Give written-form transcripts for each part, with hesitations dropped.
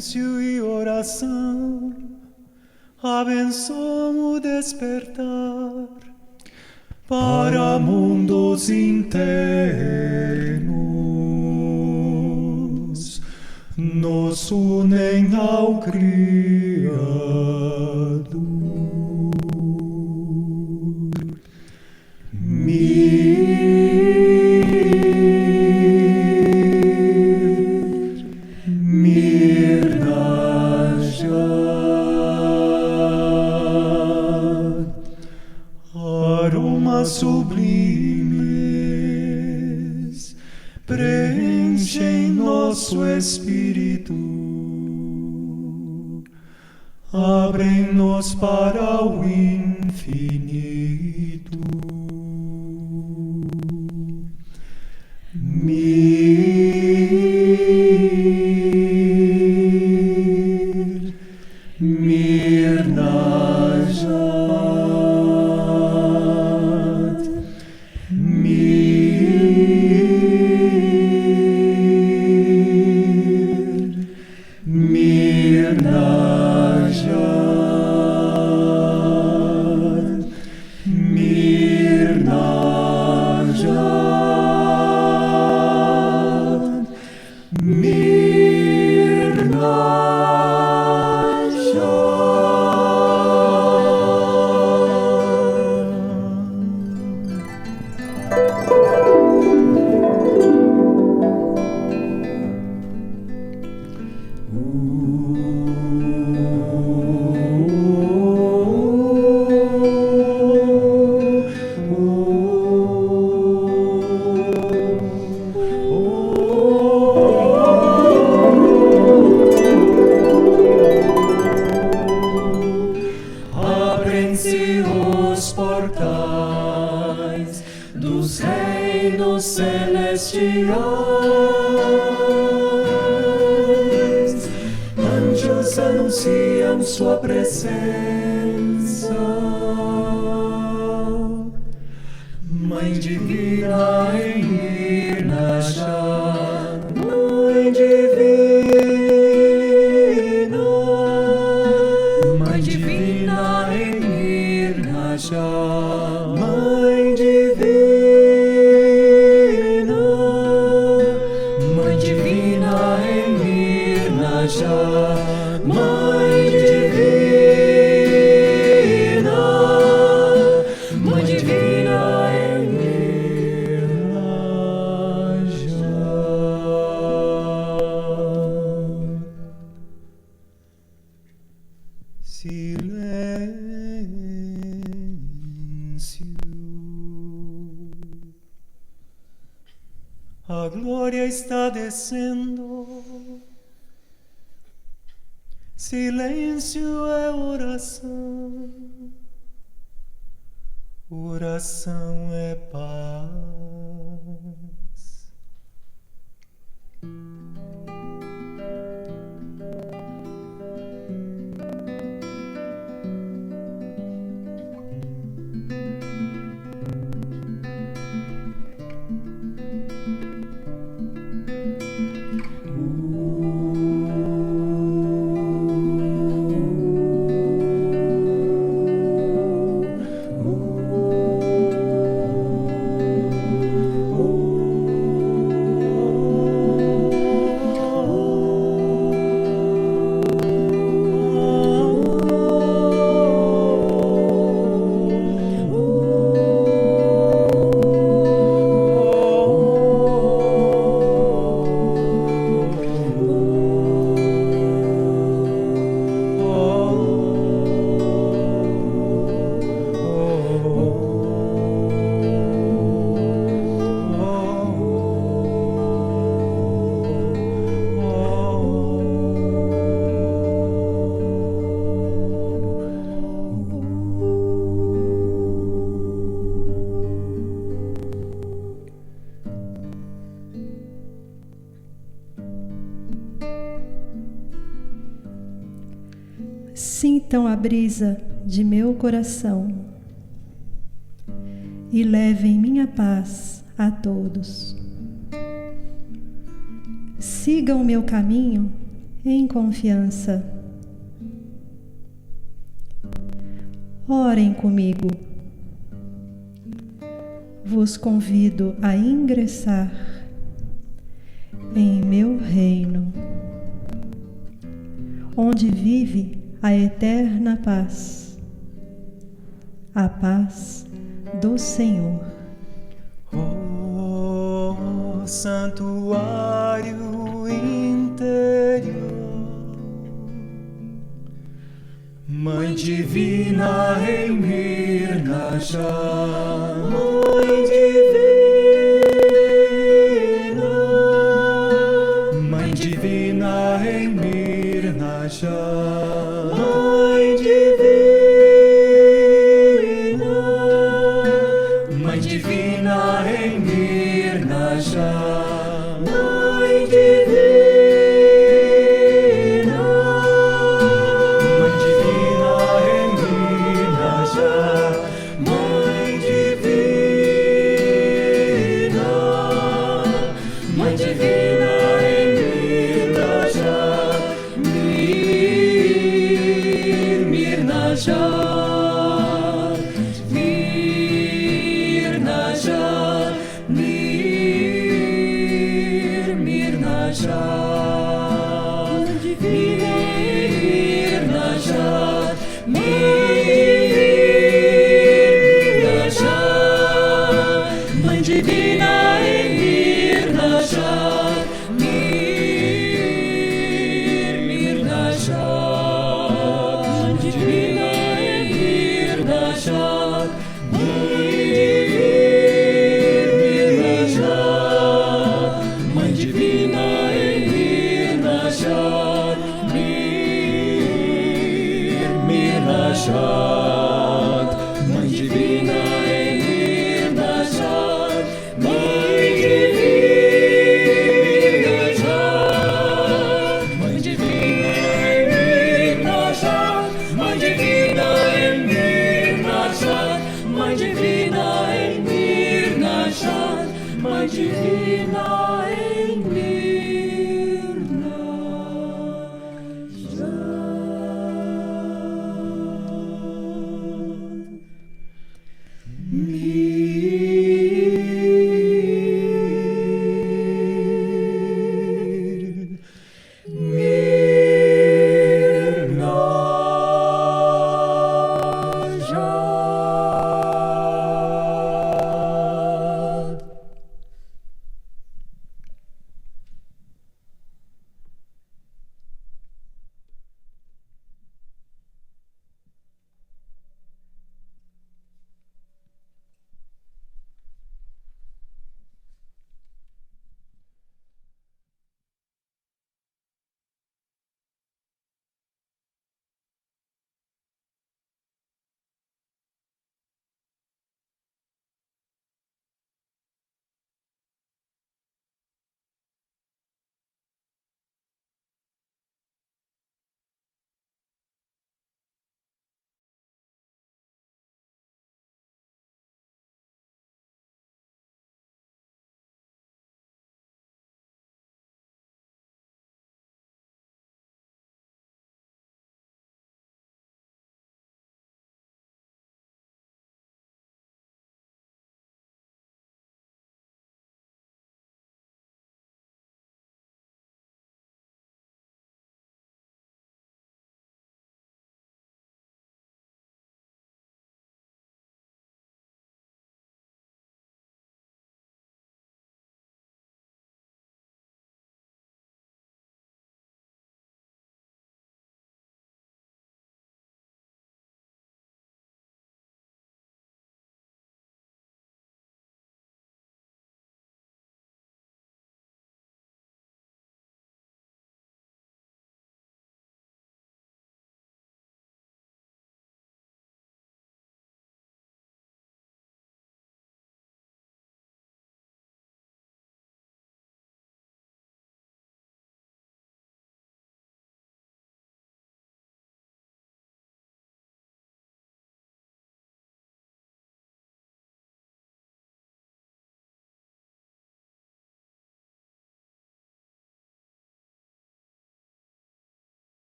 silêncio e oração, abençoa o despertar para mundos internos, nos unem ao Criador. Aromas sublimes preenchem nosso espírito, abrem-nos para o infinito. Dos reinos celestiais, anjos anunciam sua presença. Mãe divina em Irnajá, Mãe divina, Mãe divina em Irnajá, Mãe divina. Mãe divina, Mãe divina em Irnajá. Silêncio. A glória está descendo. Silêncio é oração, oração é paz. Sintam a brisa de meu coração e levem minha paz a todos. Sigam o meu caminho em confiança. Orem comigo. Vos convido a ingressar em meu reino, onde vive a eterna paz, a paz do Senhor. Oh, santuário interior, Mãe divina em Mirnajá, Mãe divina, Mãe divina em Mirnajá, Mãe divina, Mãe divina em Mirnajá, Mãe divina, Mãe divina em Mirnajá, Mãe divina, Mãe divina em Mirnajá, Mirnajá, Mirnajá, Mirnajá, Mirnajá, Mirnajá, Mãe divina em Mirnajá, Mirnajá, Mãe divina em Mirnajá, Mirnajá, Mãe divina em Mirnajá, Mirnajá, Mãe divina em Mirnajá, Mãe divina em Mirnajá, Mãe divina em Mirnajá, Mãe divina em Mirnajá, Mãe divina em Mirnajá.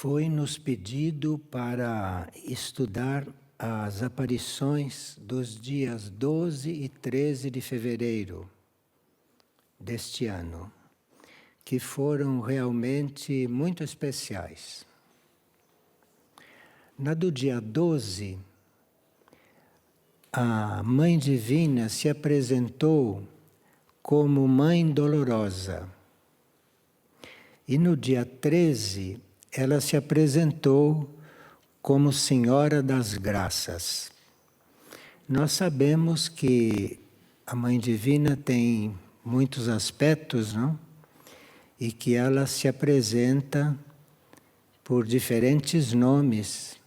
foi-nos pedido para estudar as aparições dos dias 12 e 13 de fevereiro deste ano, que foram realmente muito especiais. Na do dia 12, a Mãe Divina se apresentou como Mãe Dolorosa. E no dia 13, ela se apresentou como Senhora das Graças. Nós sabemos que a Mãe Divina tem muitos aspectos, não? E que ela se apresenta por diferentes nomes.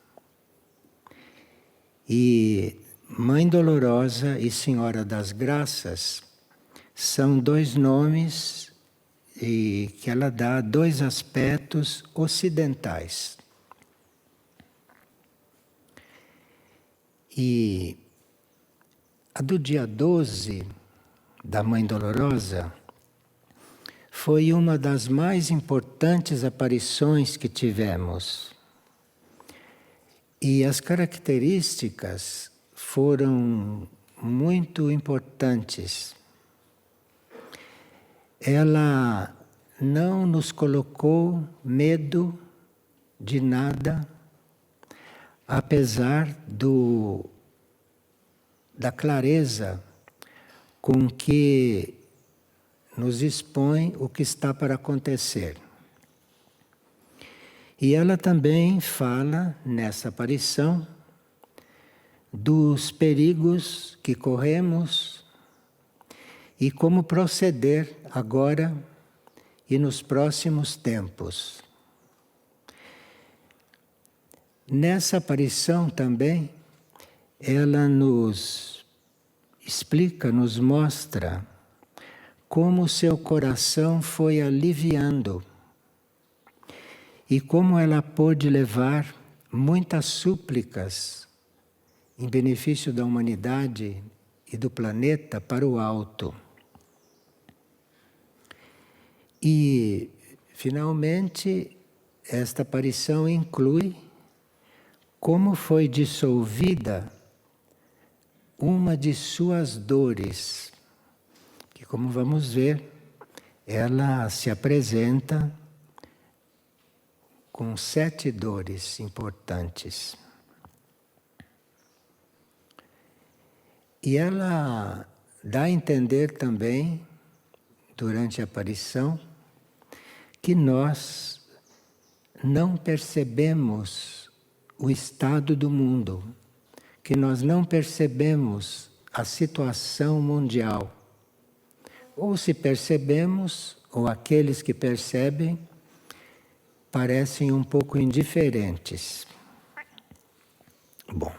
E Mãe Dolorosa e Senhora das Graças são dois nomes e que ela dá dois aspectos ocidentais. E a do dia 12, da Mãe Dolorosa, foi uma das mais importantes aparições que tivemos. E as características foram muito importantes. Ela não nos colocou medo de nada, apesar da clareza com que nos expõe o que está para acontecer. E ela também fala, nessa aparição, dos perigos que corremos e como proceder agora e nos próximos tempos. Nessa aparição também, ela nos explica, nos mostra como seu coração foi aliviando e como ela pôde levar muitas súplicas em benefício da humanidade e do planeta para o alto. E, finalmente, esta aparição inclui como foi dissolvida uma de suas dores, que, como vamos ver, ela se apresenta com 7 dores importantes. E ela dá a entender também, durante a aparição, que nós não percebemos o estado do mundo, que nós não percebemos a situação mundial. Ou se percebemos, ou aqueles que percebem, parecem um pouco indiferentes. Bom.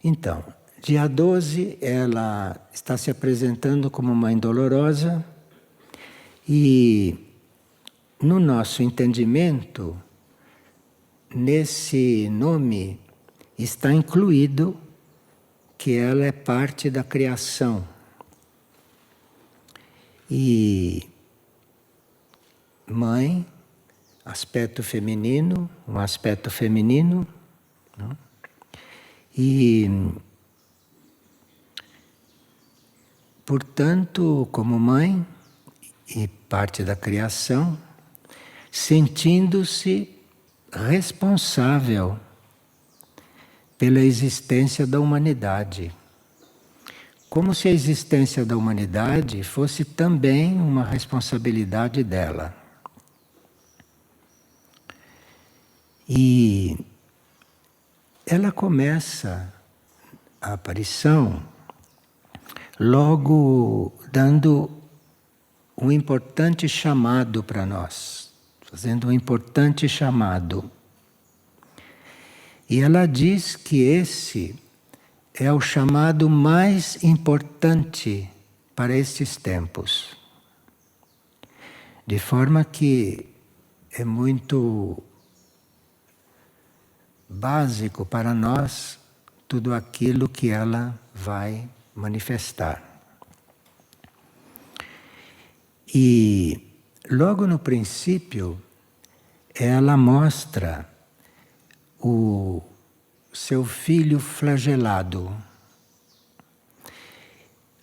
Então, dia 12, ela está se apresentando como Mãe Dolorosa e, no nosso entendimento, nesse nome está incluído que ela é parte da criação. E mãe, aspecto feminino, um aspecto feminino, não? E, portanto, como mãe e parte da criação, sentindo-se responsável pela existência da humanidade. Como se a existência da humanidade fosse também uma responsabilidade dela. E ela começa a aparição logo dando um importante chamado para nós, fazendo um importante chamado. E ela diz que esse é o chamado mais importante para estes tempos. De forma que é muito básico para nós tudo aquilo que ela vai manifestar. E logo no princípio, ela mostra o seu filho flagelado,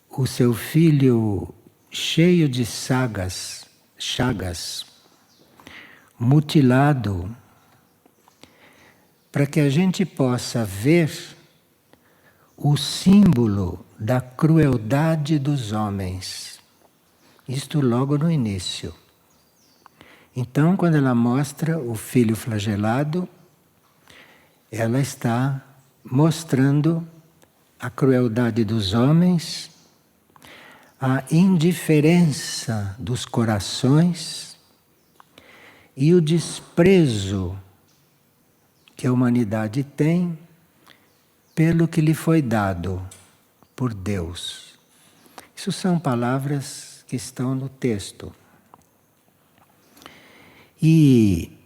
o seu filho cheio de chagas, mutilado, para que a gente possa ver o símbolo da crueldade dos homens. Isto logo no início. Então, quando ela mostra o filho flagelado, ela está mostrando a crueldade dos homens, a indiferença dos corações e o desprezo que a humanidade tem pelo que lhe foi dado por Deus. Isso são palavras que estão no texto. E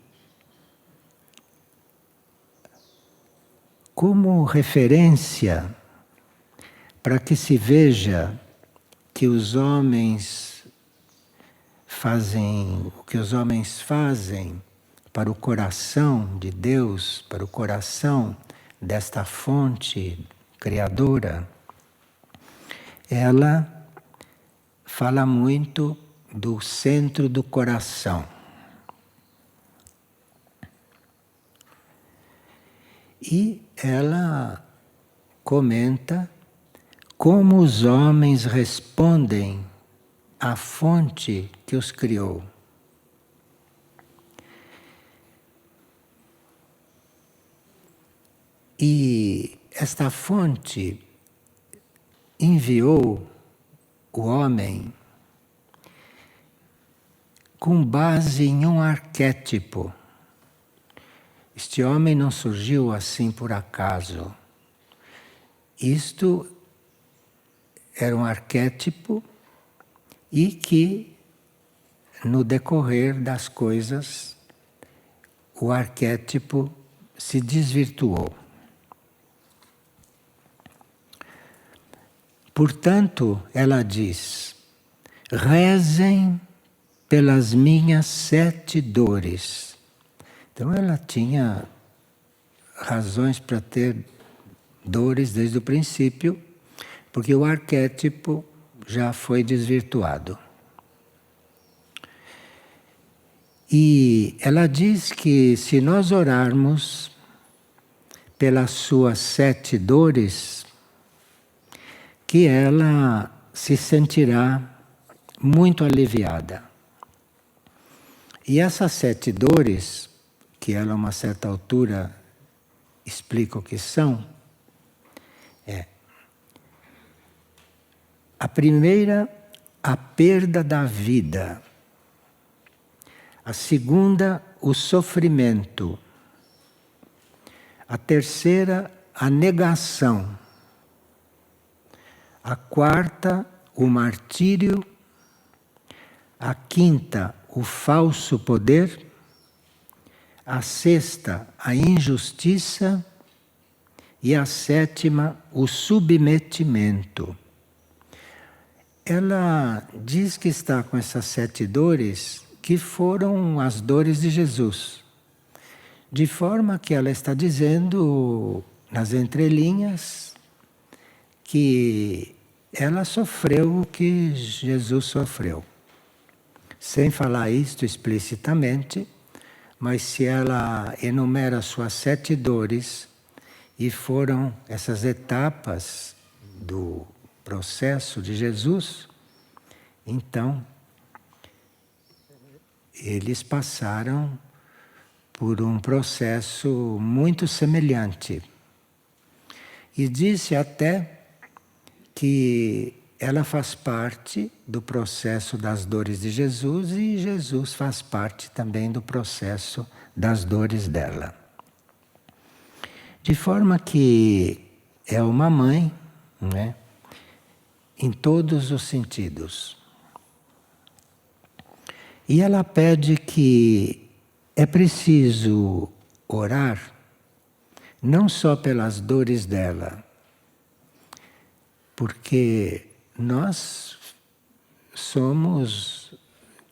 como referência para que se veja que os homens fazem o que os homens fazem para o coração de Deus, para o coração desta fonte criadora, ela fala muito do centro do coração. E ela comenta como os homens respondem à fonte que os criou. E esta fonte enviou o homem com base em um arquétipo. Este homem não surgiu assim por acaso. Isto era um arquétipo e que, no decorrer das coisas, o arquétipo se desvirtuou. Portanto, ela diz: rezem pelas minhas 7 dores. Então ela tinha razões para ter dores desde o princípio, porque o arquétipo já foi desvirtuado. E ela diz que se nós orarmos pelas suas 7 dores, que ela se sentirá muito aliviada. E essas 7 dores, que ela a uma certa altura explica o que são, a primeira, a perda da vida. A segunda, o sofrimento. A terceira, a negação. A quarta, o martírio. A quinta, o falso poder. A sexta, a injustiça. E a sétima, o submetimento. Ela diz que está com essas 7 dores que foram as dores de Jesus. De forma que ela está dizendo, nas entrelinhas, que ela sofreu o que Jesus sofreu. Sem falar isto explicitamente, mas se ela enumera suas 7 dores, e foram essas etapas do processo de Jesus, então eles passaram por um processo muito semelhante. E disse até que ela faz parte do processo das dores de Jesus e Jesus faz parte também do processo das dores dela. De forma que é uma mãe, né, em todos os sentidos. E ela pede que é preciso orar não só pelas dores dela, porque nós somos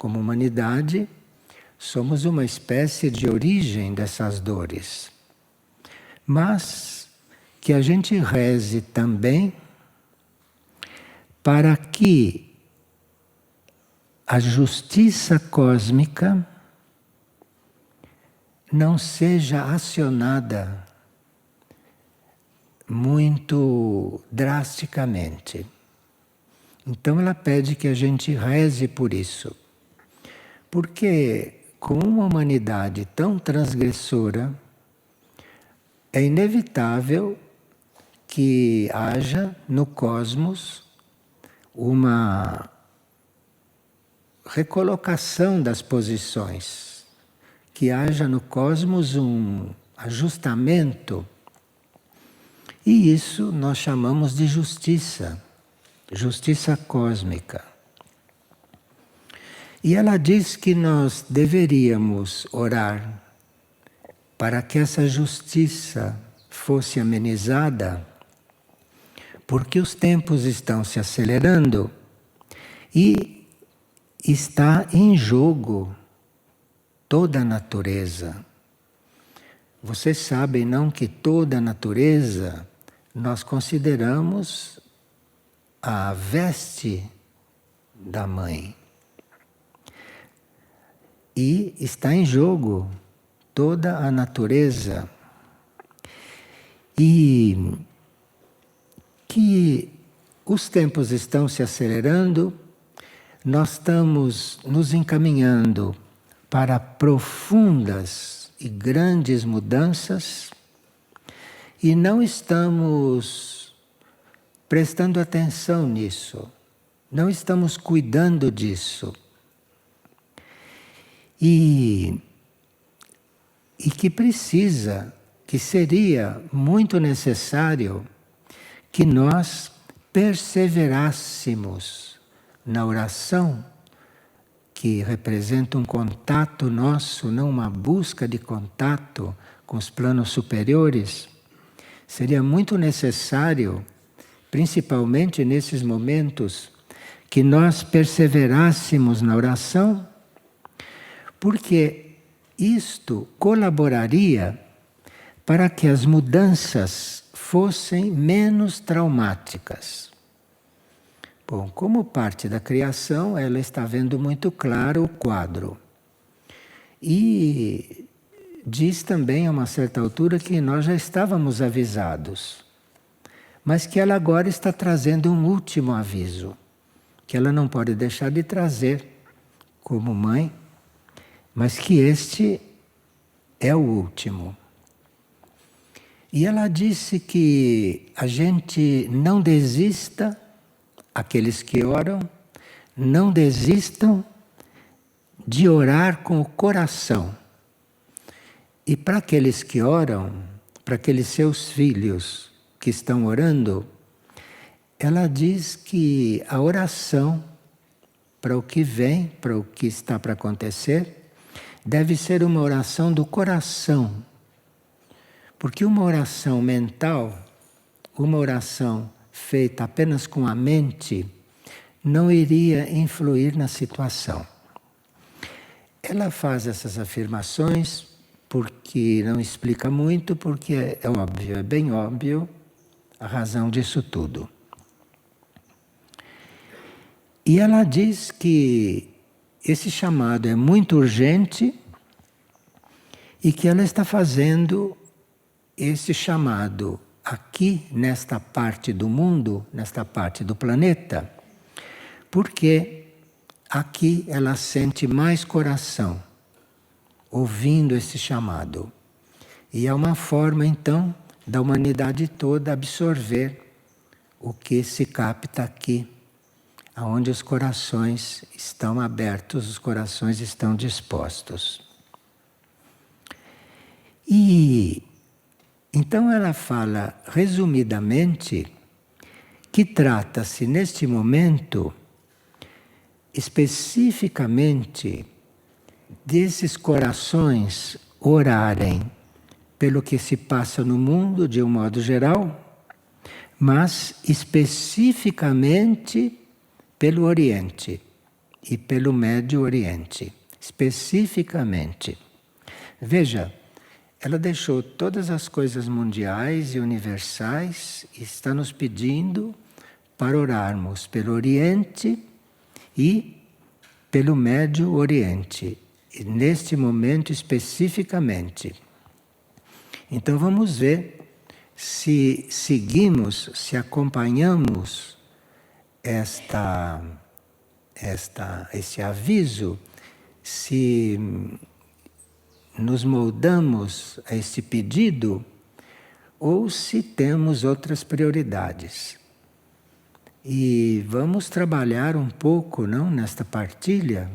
como humanidade, somos uma espécie de origem dessas dores. Mas que a gente reze também para que a justiça cósmica não seja acionada muito drasticamente. Então ela pede que a gente reze por isso. Porque com uma humanidade tão transgressora, é inevitável que haja no cosmos uma recolocação das posições, que haja no cosmos um ajustamento. E isso nós chamamos de justiça, justiça cósmica. E ela diz que nós deveríamos orar para que essa justiça fosse amenizada, porque os tempos estão se acelerando e está em jogo toda a natureza. Vocês sabem, não, que toda a natureza nós consideramos a veste da mãe. E está em jogo toda a natureza. E que os tempos estão se acelerando, nós estamos nos encaminhando para profundas e grandes mudanças e não estamos prestando atenção nisso, não estamos cuidando disso. E que precisa, que seria muito necessário que nós perseverássemos na oração, que representa um contato nosso, não uma busca de contato com os planos superiores. Seria muito necessário, principalmente nesses momentos, que nós perseverássemos na oração, porque isto colaboraria para que as mudanças fossem menos traumáticas. Bom, como parte da criação, ela está vendo muito claro o quadro. E diz também a uma certa altura que nós já estávamos avisados, mas que ela agora está trazendo um último aviso, que ela não pode deixar de trazer como mãe, mas que este é o último. E ela disse que a gente não desista, aqueles que oram, não desistam de orar com o coração. E para aqueles que oram, para aqueles seus filhos que estão orando, ela diz que a oração para o que vem, para o que está para acontecer, deve ser uma oração do coração. Porque uma oração mental, uma oração feita apenas com a mente, não iria influir na situação. Ela faz essas afirmações porque não explica muito, porque é óbvio, é bem óbvio a razão disso tudo. E ela diz que esse chamado é muito urgente e que ela está fazendo esse chamado aqui nesta parte do mundo, nesta parte do planeta, porque aqui ela sente mais coração, ouvindo esse chamado. E é uma forma, então, da humanidade toda absorver o que se capta aqui, aonde os corações estão abertos, os corações estão dispostos. E então ela fala, resumidamente, que trata-se neste momento especificamente desses corações orarem pelo que se passa no mundo de um modo geral, mas especificamente pelo Oriente e pelo Médio Oriente, especificamente. Veja, ela deixou todas as coisas mundiais e universais e está nos pedindo para orarmos pelo Oriente e pelo Médio Oriente, e neste momento especificamente. Então vamos ver se seguimos, se acompanhamos esse aviso, se nos moldamos a esse pedido ou se temos outras prioridades. E vamos trabalhar um pouco, não, nesta partilha,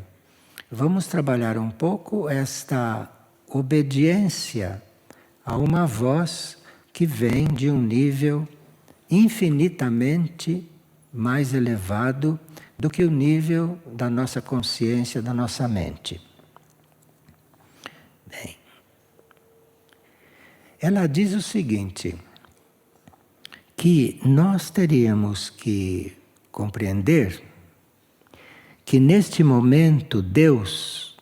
vamos trabalhar um pouco esta obediência a uma voz que vem de um nível infinitamente mais elevado do que o nível da nossa consciência, da nossa mente. Bem, ela diz o seguinte, que nós teríamos que compreender que neste momento Deus,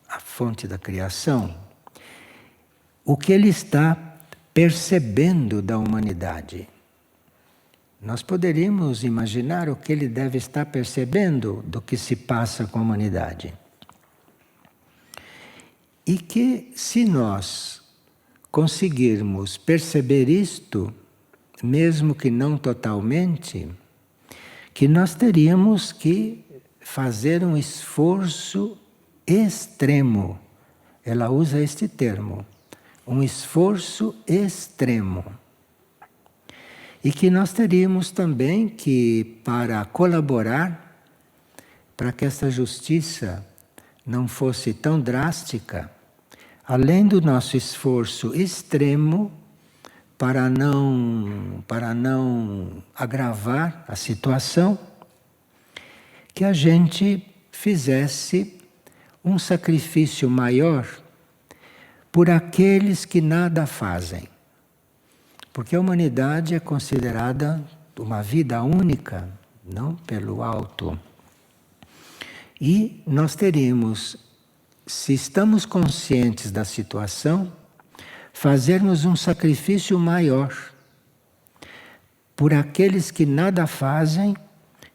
a fonte da criação, o que Ele está percebendo da humanidade. Nós poderíamos imaginar o que Ele deve estar percebendo do que se passa com a humanidade. E que se nós conseguirmos perceber isto, mesmo que não totalmente, que nós teríamos que fazer um esforço extremo. Ela usa este termo, um esforço extremo. E que nós teríamos também que, para colaborar, para que essa justiça não fosse tão drástica, além do nosso esforço extremo, para não agravar a situação, que a gente fizesse um sacrifício maior por aqueles que nada fazem. Porque a humanidade é considerada uma vida única, não pelo alto. E nós teríamos, se estamos conscientes da situação, fazermos um sacrifício maior por aqueles que nada fazem,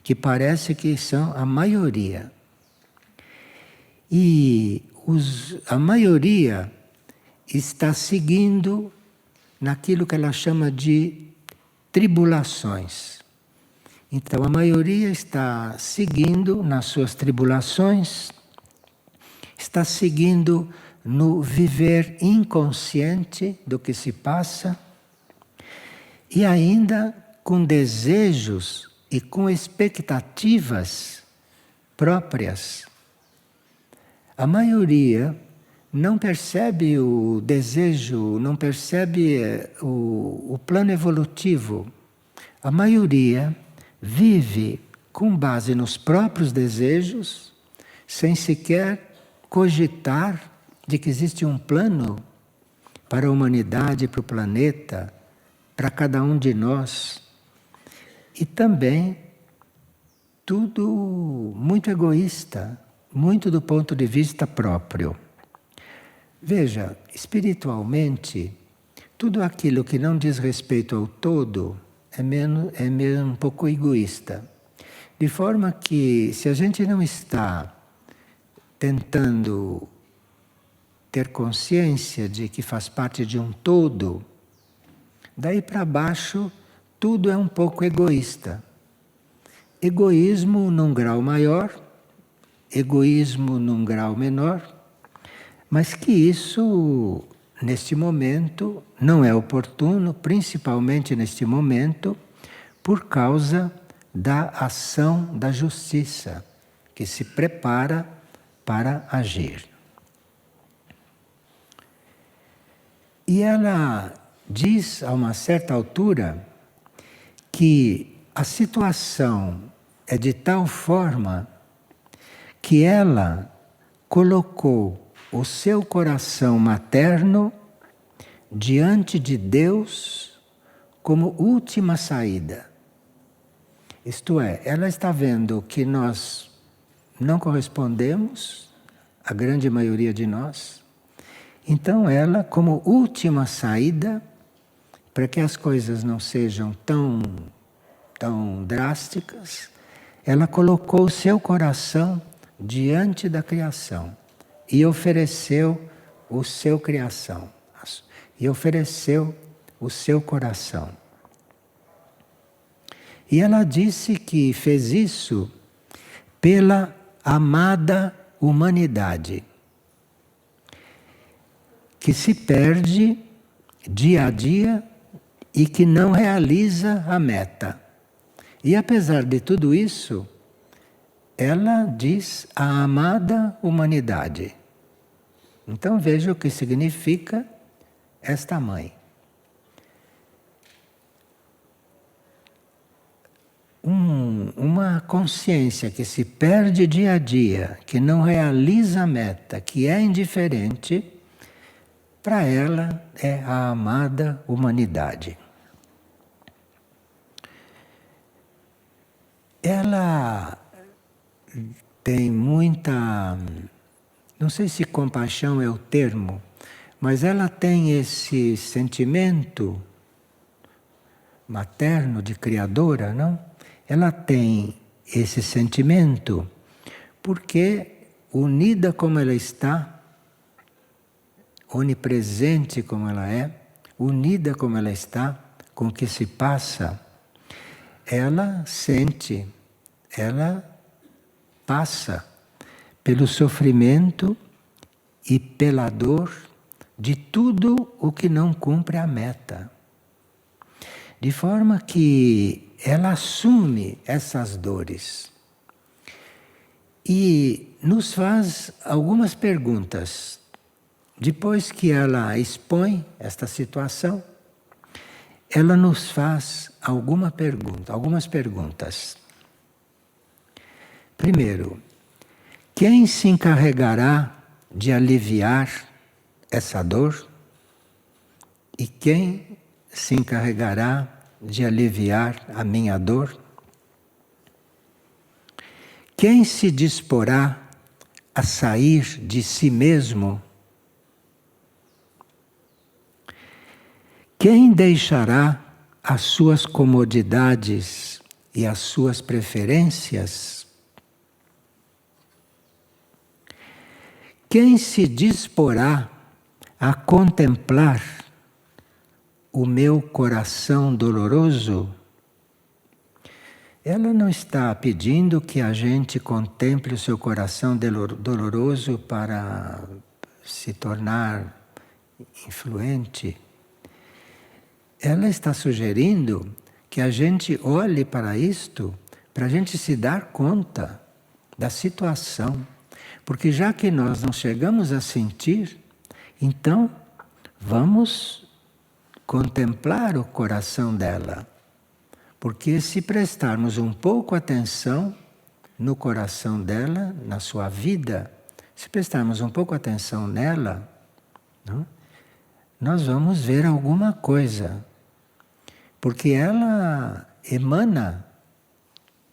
que parece que são a maioria. E a maioria está seguindo naquilo que ela chama de tribulações. Então a maioria está seguindo nas suas tribulações, está seguindo no viver inconsciente do que se passa e ainda com desejos e com expectativas próprias. A maioria não percebe o desejo, não percebe o plano evolutivo. A maioria vive com base nos próprios desejos, sem sequer cogitar de que existe um plano para a humanidade, para o planeta, para cada um de nós. E também tudo muito egoísta, muito do ponto de vista próprio. Veja, espiritualmente, tudo aquilo que não diz respeito ao todo é mesmo um pouco egoísta. De forma que, se a gente não está tentando ter consciência de que faz parte de um todo, daí para baixo tudo é um pouco egoísta. Egoísmo num grau maior, egoísmo num grau menor, mas que isso, neste momento, não é oportuno, principalmente neste momento, por causa da ação da justiça, que se prepara para agir. E ela diz, a uma certa altura, que a situação é de tal forma que ela colocou o seu coração materno diante de Deus como última saída. Isto é, ela está vendo que nós não correspondemos, a grande maioria de nós. Então ela, como última saída, para que as coisas não sejam tão drásticas, ela colocou o seu coração diante da criação e ofereceu o seu criação, e ofereceu o seu coração. E ela disse que fez isso pela amada humanidade, que se perde dia a dia e que não realiza a meta. E apesar de tudo isso, ela diz a amada humanidade. Então veja o que significa esta mãe. Uma consciência que se perde dia a dia, que não realiza a meta, que é indiferente, para ela é a amada humanidade. Ela tem muita, não sei se compaixão é o termo, mas ela tem esse sentimento materno de criadora, não? Ela tem esse sentimento porque, unida como ela está, onipresente como ela é, unida como ela está com o que se passa, ela sente, ela passa pelo sofrimento e pela dor de tudo o que não cumpre a meta. De forma que ela assume essas dores e nos faz algumas perguntas. Depois que ela expõe esta situação, ela nos faz algumas perguntas. Primeiro, quem se encarregará de aliviar essa dor? E quem se encarregará de aliviar a minha dor? Quem se disporá a sair de si mesmo? Quem deixará as suas comodidades e as suas preferências? Quem se disporá a contemplar o meu coração doloroso? Ela não está pedindo que a gente contemple o seu coração doloroso para se tornar influente. Ela está sugerindo que a gente olhe para isto, para a gente se dar conta da situação. Porque já que nós não chegamos a sentir, então vamos contemplar o coração dela. Porque se prestarmos um pouco atenção no coração dela, na sua vida, se prestarmos um pouco atenção nela, não? Nós vamos ver alguma coisa. Porque ela emana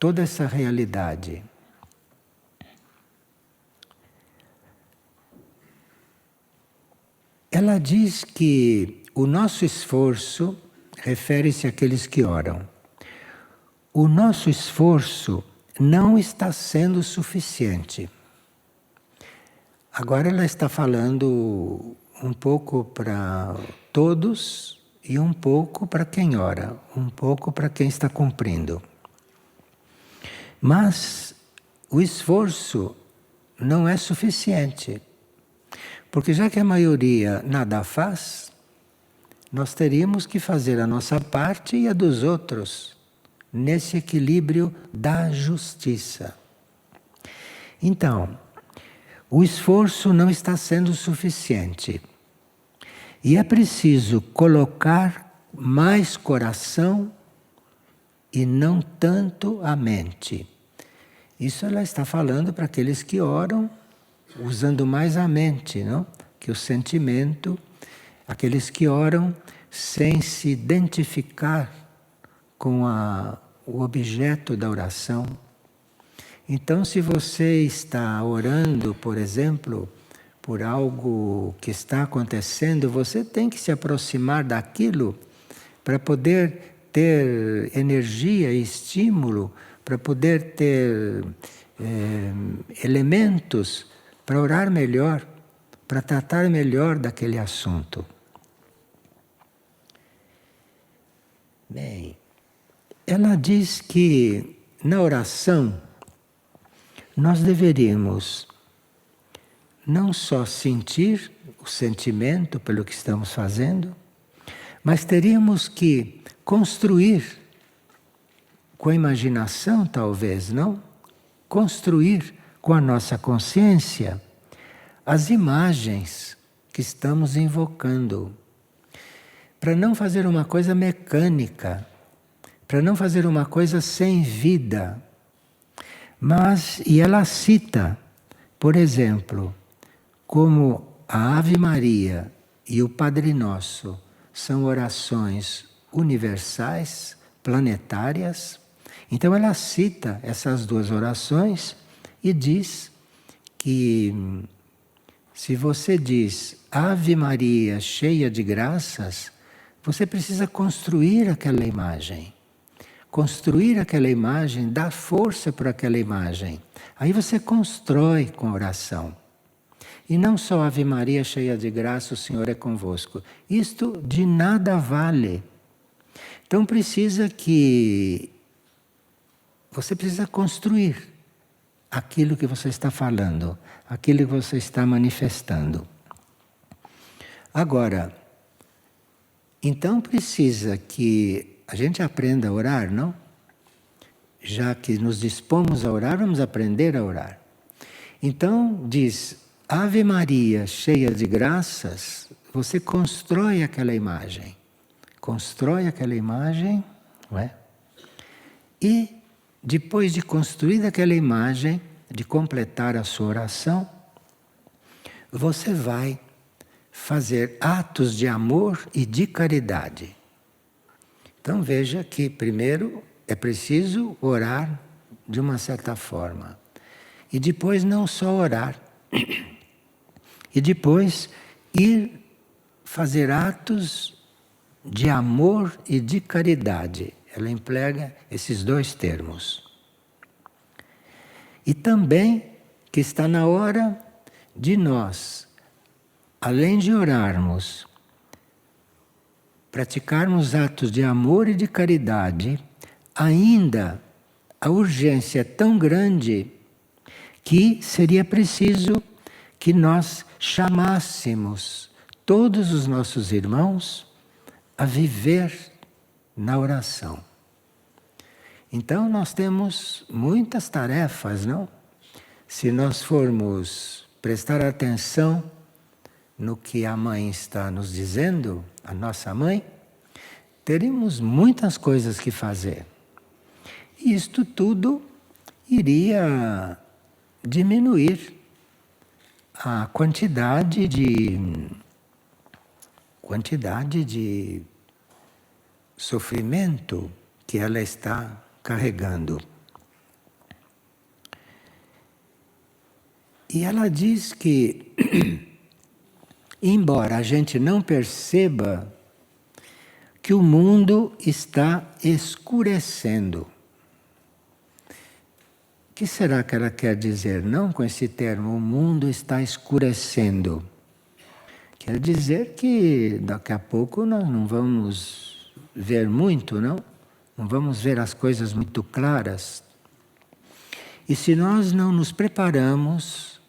toda essa realidade. Ela diz que o nosso esforço refere-se àqueles que oram. O nosso esforço não está sendo suficiente. Agora ela está falando um pouco para todos e um pouco para quem ora, um pouco para quem está cumprindo. Mas o esforço não é suficiente. Porque já que a maioria nada faz, nós teríamos que fazer a nossa parte e a dos outros, nesse equilíbrio da justiça. Então, o esforço não está sendo suficiente. E é preciso colocar mais coração e não tanto a mente. Isso ela está falando para aqueles que oram, usando mais a mente, não? Que o sentimento, aqueles que oram sem se identificar com o objeto da oração. Então, se você está orando, por exemplo, por algo que está acontecendo, você tem que se aproximar daquilo para poder ter energia e estímulo, para poder ter elementos para orar melhor, para tratar melhor daquele assunto. Bem, ela diz que na oração nós deveríamos não só sentir o sentimento pelo que estamos fazendo, mas teríamos que construir com a imaginação, talvez, não? Construir com a nossa consciência as imagens que estamos invocando. Para não fazer uma coisa mecânica, para não fazer uma coisa sem vida. Mas, e ela cita, por exemplo, como a Ave Maria e o Padre Nosso são orações universais, planetárias. Então ela cita essas duas orações e diz que se você diz Ave Maria cheia de graças, você precisa construir aquela imagem. Construir aquela imagem, dar força para aquela imagem. Aí você constrói com oração. E não só Ave Maria cheia de graça, o Senhor é convosco. Isto de nada vale. Então você precisa construir aquilo que você está falando, aquilo que você está manifestando. Agora, então precisa que a gente aprenda a orar, não? Já que nos dispomos a orar, vamos aprender a orar. Então diz, Ave Maria cheia de graças, você constrói aquela imagem. Constrói aquela imagem, não é? E depois de construir aquela imagem, de completar a sua oração, você vai fazer atos de amor e de caridade. Então veja que primeiro é preciso orar de uma certa forma. E depois não só orar. E depois ir fazer atos de amor e de caridade. Ela emprega esses dois termos. E também que está na hora de nós, além de orarmos, praticarmos atos de amor e de caridade, ainda a urgência é tão grande que seria preciso que nós chamássemos todos os nossos irmãos a viver na oração. Então nós temos muitas tarefas, não? Se nós formos prestar atenção no que a mãe está nos dizendo, a nossa mãe, teríamos muitas coisas que fazer. E isto tudo iria diminuir a quantidade de sofrimento que ela está carregando. E ela diz que, embora a gente não perceba, que o mundo está escurecendo. O que será que ela quer dizer, não, com esse termo, o mundo está escurecendo? Quer dizer que daqui a pouco nós não vamos ver muito, não? Não vamos ver as coisas muito claras. E se nós não nos preparamos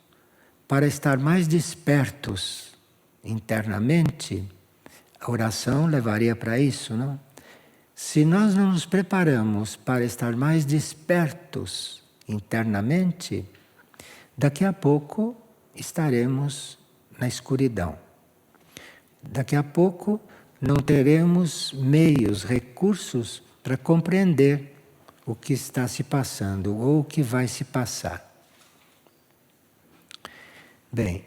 para estar mais despertos internamente, a oração levaria para isso, não? Se nós não nos preparamos para estar mais despertos internamente, daqui a pouco estaremos na escuridão. Daqui a pouco não teremos meios, recursos para compreender o que está se passando ou o que vai se passar. Bem,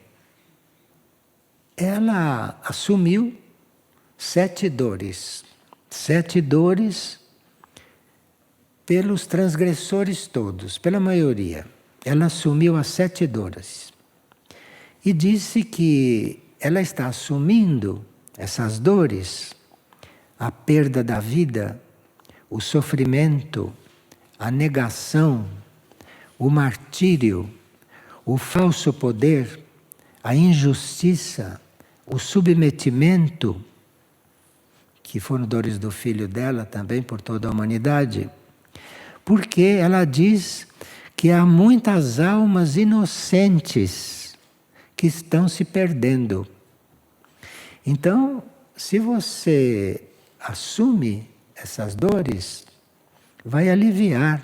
ela assumiu 7 dores. 7 dores pelos transgressores todos, pela maioria. Ela assumiu as 7 dores. E disse que ela está assumindo essas dores, a perda da vida, o sofrimento, a negação, o martírio, o falso poder, a injustiça, o submetimento, que foram dores do filho dela também por toda a humanidade, porque ela diz que há muitas almas inocentes que estão se perdendo. Então, se você assume essas dores, vai aliviar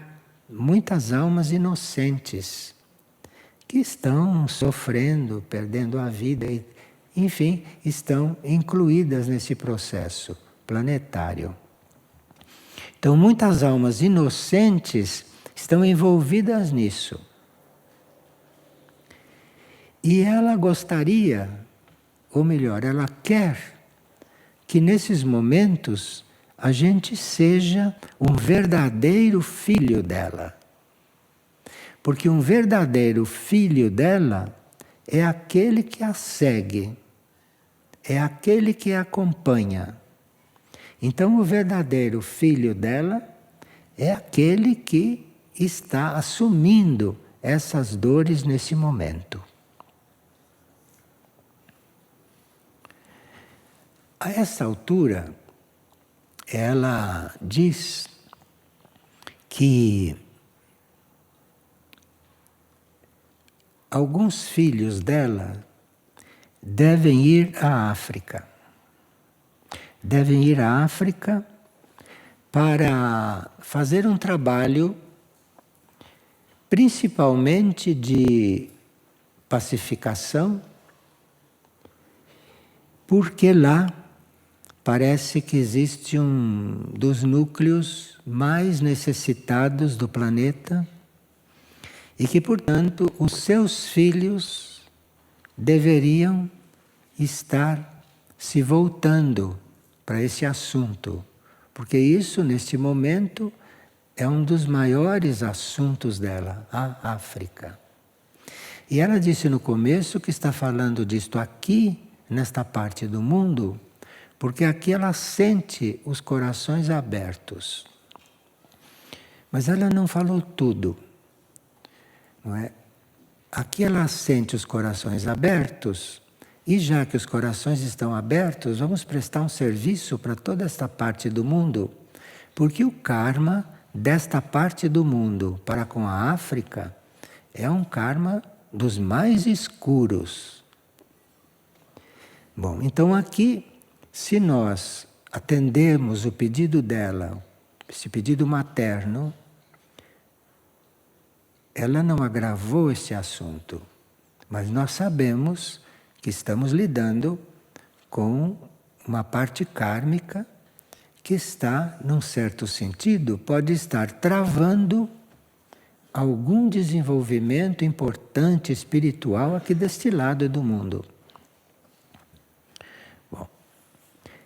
muitas almas inocentes que estão sofrendo, perdendo a vida, e, enfim, estão incluídas nesse processo planetário. Então, muitas almas inocentes estão envolvidas nisso. E ela gostaria, ou melhor, ela quer que nesses momentos a gente seja um verdadeiro filho dela. Porque um verdadeiro filho dela é aquele que a segue, é aquele que a acompanha. Então, o verdadeiro filho dela é aquele que está assumindo essas dores nesse momento. A essa altura, ela diz que alguns filhos dela devem ir à África. Devem ir à África para fazer um trabalho principalmente de pacificação, porque lá parece que existe um dos núcleos mais necessitados do planeta e que, portanto, os seus filhos deveriam estar se voltando para esse assunto, porque isso, neste momento, é um dos maiores assuntos dela, a África. E ela disse no começo que está falando disto aqui, nesta parte do mundo, porque aqui ela sente os corações abertos. Mas ela não falou tudo, não é? Aqui ela sente os corações abertos, e já que os corações estão abertos, vamos prestar um serviço para toda esta parte do mundo, porque o karma desta parte do mundo para com a África é um karma dos mais escuros. Bom, então aqui, se nós atendermos o pedido dela, esse pedido materno, ela não agravou esse assunto, mas nós sabemos que estamos lidando com uma parte kármica que está, num certo sentido, pode estar travando algum desenvolvimento importante espiritual aqui deste lado do mundo. Bom,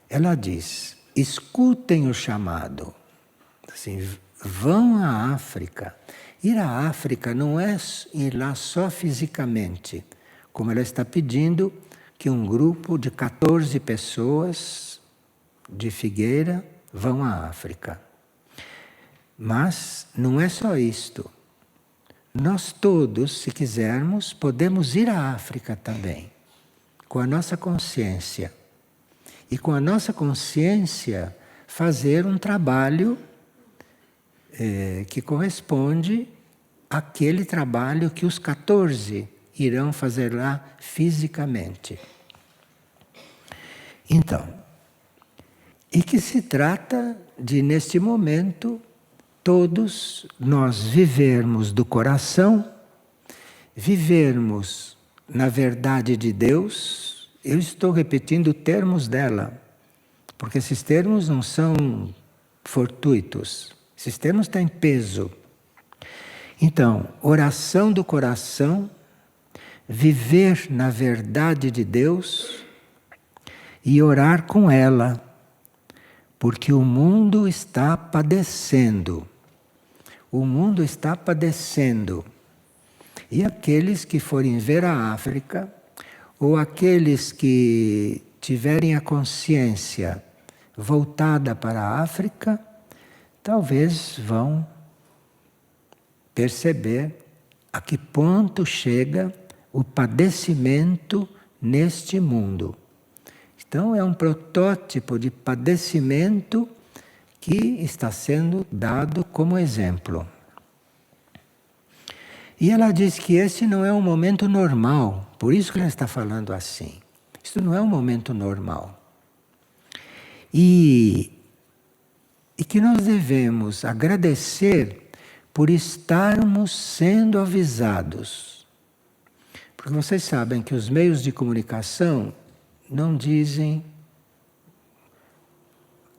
ela diz: escutem o chamado, assim, vão à África. Ir à África não é ir lá só fisicamente, como ela está pedindo que um grupo de 14 pessoas de Figueira vão à África. Mas não é só isto. Nós todos, se quisermos, podemos ir à África também, com a nossa consciência. E com a nossa consciência fazer um trabalho que corresponde àquele trabalho que os 14 irão fazer lá fisicamente. Então, e que se trata de, neste momento, todos nós vivermos do coração, vivermos na verdade de Deus. Eu estou repetindo termos dela, porque esses termos não são fortuitos, esses termos têm peso. Então, oração do coração, viver na verdade de Deus e orar com ela, porque o mundo está padecendo. o mundo está padecendo. E aqueles que forem ver a África, ou aqueles que tiverem a consciência voltada para a África, talvez vão perceber a que ponto chega o padecimento neste mundo. Então é um protótipo de padecimento que está sendo dado como exemplo. E ela diz que esse não é um momento normal, por isso que ela está falando assim. Isso não é um momento normal. E que nós devemos agradecer por estarmos sendo avisados. Porque vocês sabem que os meios de comunicação não dizem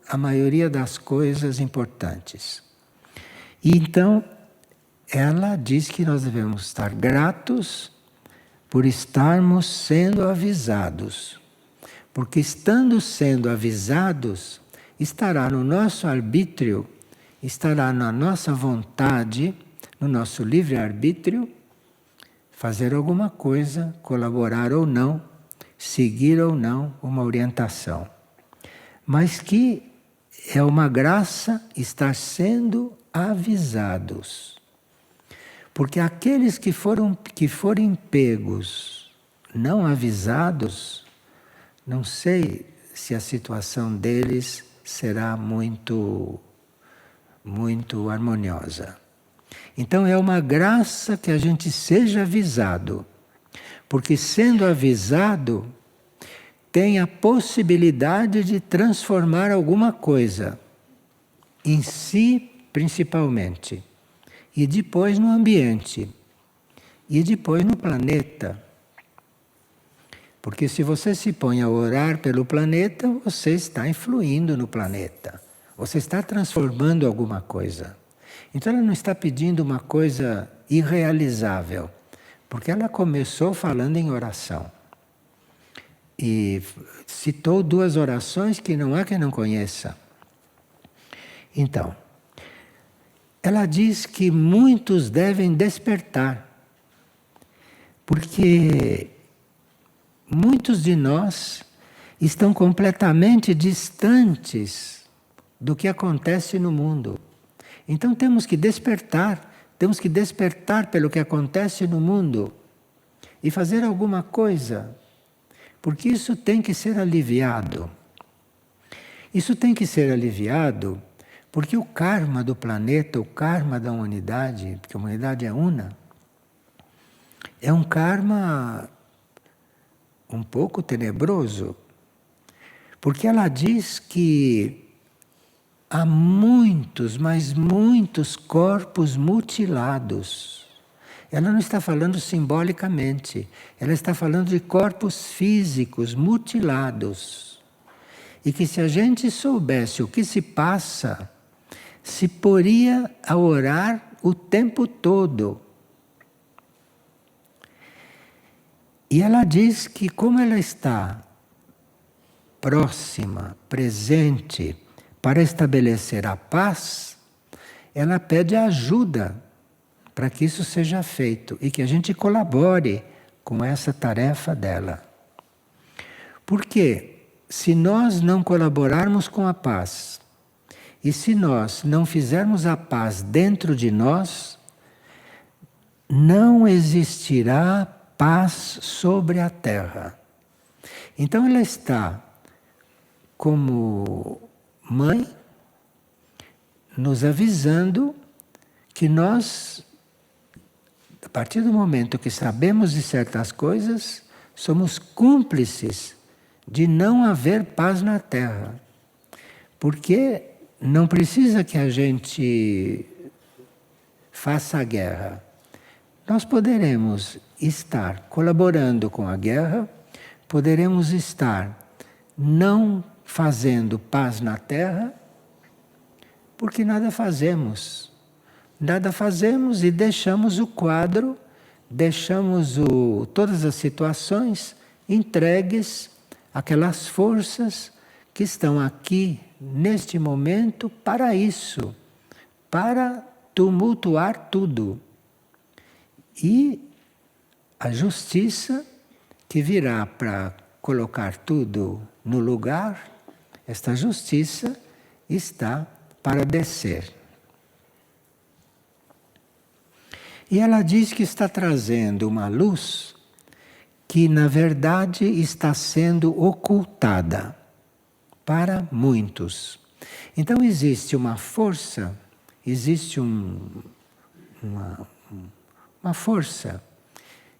a maioria das coisas importantes. E então, ela diz que nós devemos estar gratos por estarmos sendo avisados. Porque estando sendo avisados, estará no nosso arbítrio, estará na nossa vontade, no nosso livre-arbítrio, fazer alguma coisa, colaborar ou não, seguir ou não uma orientação. Mas que é uma graça estar sendo avisados. Porque aqueles que forem pegos não avisados, não sei se a situação deles será muito harmoniosa. Então é uma graça que a gente seja avisado, porque sendo avisado tem a possibilidade de transformar alguma coisa, em si principalmente, e depois no ambiente, e depois no planeta. Porque se você se põe a orar pelo planeta, você está influindo no planeta. Você está transformando alguma coisa. Então ela não está pedindo uma coisa irrealizável, porque ela começou falando em oração. E citou 2 orações que não há quem não conheça. Então, ela diz que muitos devem despertar, porque muitos de nós estão completamente distantes do que acontece no mundo. Então temos que despertar pelo que acontece no mundo e fazer alguma coisa, porque isso tem que ser aliviado. Isso tem que ser aliviado porque o karma do planeta, o karma da humanidade, porque a humanidade é una, é um karma um pouco tenebroso, porque ela diz que há muitos, mas muitos corpos mutilados. Ela não está falando simbolicamente, ela está falando de corpos físicos mutilados. E que se a gente soubesse o que se passa, se poria a orar o tempo todo. E ela diz que como ela está próxima, presente, para estabelecer a paz, ela pede ajuda para que isso seja feito e que a gente colabore com essa tarefa dela. Porque se nós não colaborarmos com a paz, e se nós não fizermos a paz dentro de nós, não existirá paz sobre a terra. Então ela está como mãe nos avisando que nós, a partir do momento que sabemos de certas coisas, somos cúmplices de não haver paz na terra. Porque não precisa que a gente faça a guerra. Nós poderemos estar colaborando com a guerra, poderemos estar não fazendo paz na terra, porque nada fazemos. Nada fazemos e deixamos o quadro, deixamos todas as situações entregues àquelas forças que estão aqui, neste momento, para isso, para tumultuar tudo. E a justiça que virá para colocar tudo no lugar, esta justiça está para descer. E ela diz que está trazendo uma luz que, na verdade, está sendo ocultada para muitos. Então existe uma força, existe uma força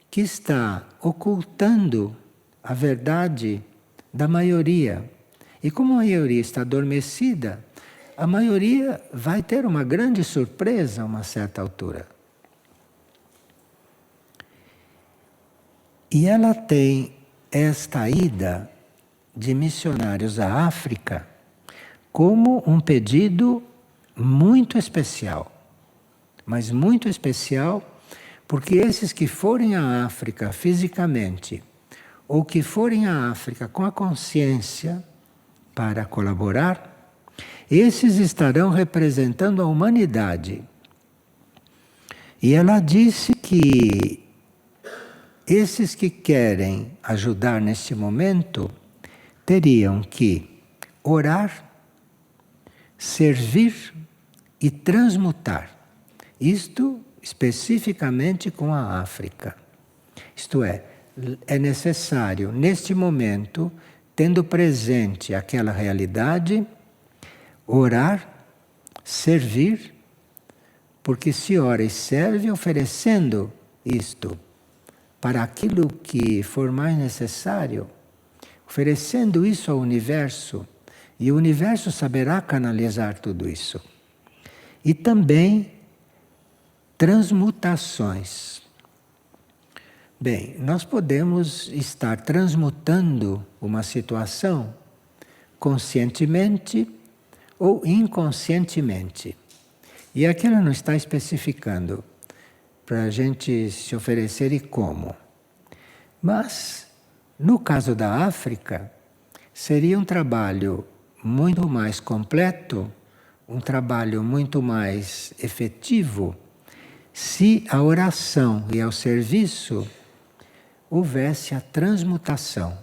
que está ocultando a verdade da maioria. E como a maioria está adormecida, a maioria vai ter uma grande surpresa a uma certa altura. E ela tem esta ida de missionários à África como um pedido muito especial. Mas muito especial, porque esses que forem à África fisicamente, ou que forem à África com a consciência para colaborar, esses estarão representando a humanidade. E ela disse que esses que querem ajudar neste momento teriam que orar, servir e transmutar. Isto especificamente com a África. Isto é necessário, neste momento, tendo presente aquela realidade, orar, servir, porque se ora e serve oferecendo isto para aquilo que for mais necessário, oferecendo isso ao universo, e o universo saberá canalizar tudo isso. E também transmutações. Bem, nós podemos estar transmutando uma situação conscientemente ou inconscientemente. E aqui ela não está especificando para a gente se oferecer e como. Mas, no caso da África, seria um trabalho muito mais completo, um trabalho muito mais efetivo, se a oração e ao serviço houvesse a transmutação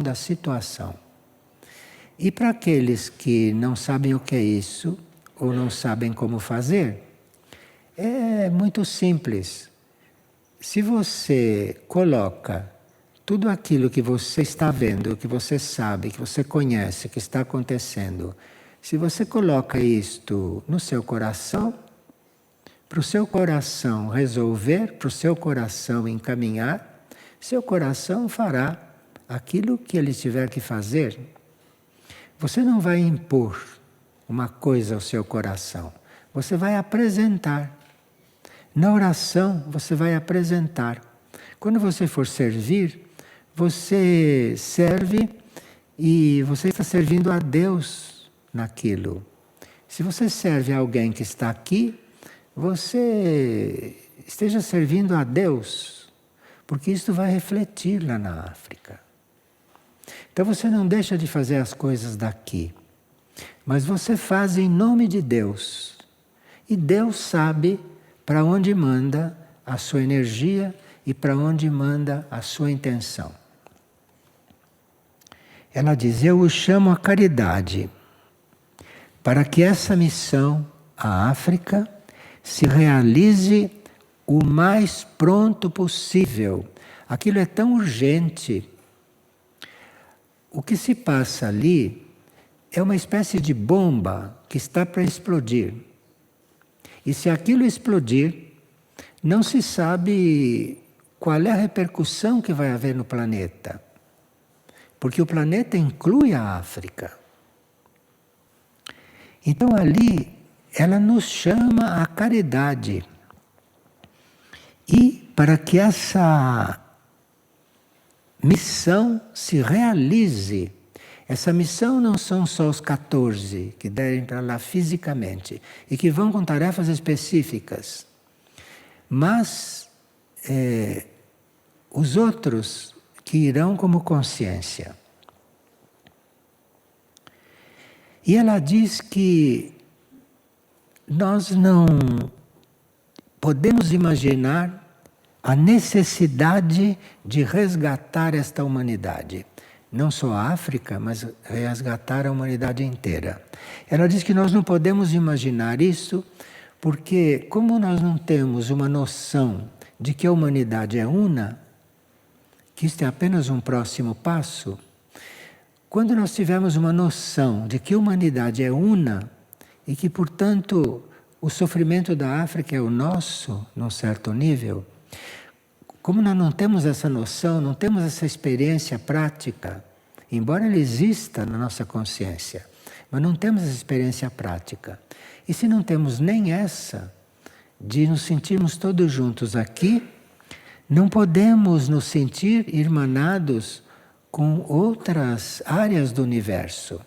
da situação. E para aqueles que não sabem o que é isso, ou não sabem como fazer, é muito simples. Se você coloca tudo aquilo que você está vendo, que você sabe, que você conhece, que está acontecendo, se você coloca isto no seu coração, para o seu coração resolver, para o seu coração encaminhar, seu coração fará aquilo que ele tiver que fazer. Você não vai impor uma coisa ao seu coração, você vai apresentar. Na oração, você vai apresentar. Quando você for servir, você serve e você está servindo a Deus naquilo. Se você serve a alguém que está aqui, você esteja servindo a Deus, porque isso vai refletir lá na África. Então você não deixa de fazer as coisas daqui, mas você faz em nome de Deus. E Deus sabe para onde manda a sua energia e para onde manda a sua intenção. Ela diz: eu o chamo à caridade, para que essa missão à África se realize o mais pronto possível. Aquilo é tão urgente. O que se passa ali é uma espécie de bomba que está para explodir. E se aquilo explodir, não se sabe qual é a repercussão que vai haver no planeta. Porque o planeta inclui a África. Então ali ela nos chama à caridade. E para que essa missão se realize, essa missão não são só os 14 que devem entrar lá fisicamente e que vão com tarefas específicas, mas os outros que irão como consciência. E ela diz que nós não podemos imaginar a necessidade de resgatar esta humanidade. Não só a África, mas resgatar a humanidade inteira. Ela diz que nós não podemos imaginar isso porque, como nós não temos uma noção de que a humanidade é una, que isto é apenas um próximo passo, quando nós tivermos uma noção de que a humanidade é una e que, portanto, o sofrimento da África é o nosso, num certo nível, como nós não temos essa noção, não temos essa experiência prática, embora ela exista na nossa consciência, mas não temos essa experiência prática. E se não temos nem essa, de nos sentirmos todos juntos aqui, não podemos nos sentir irmanados com outras áreas do universo.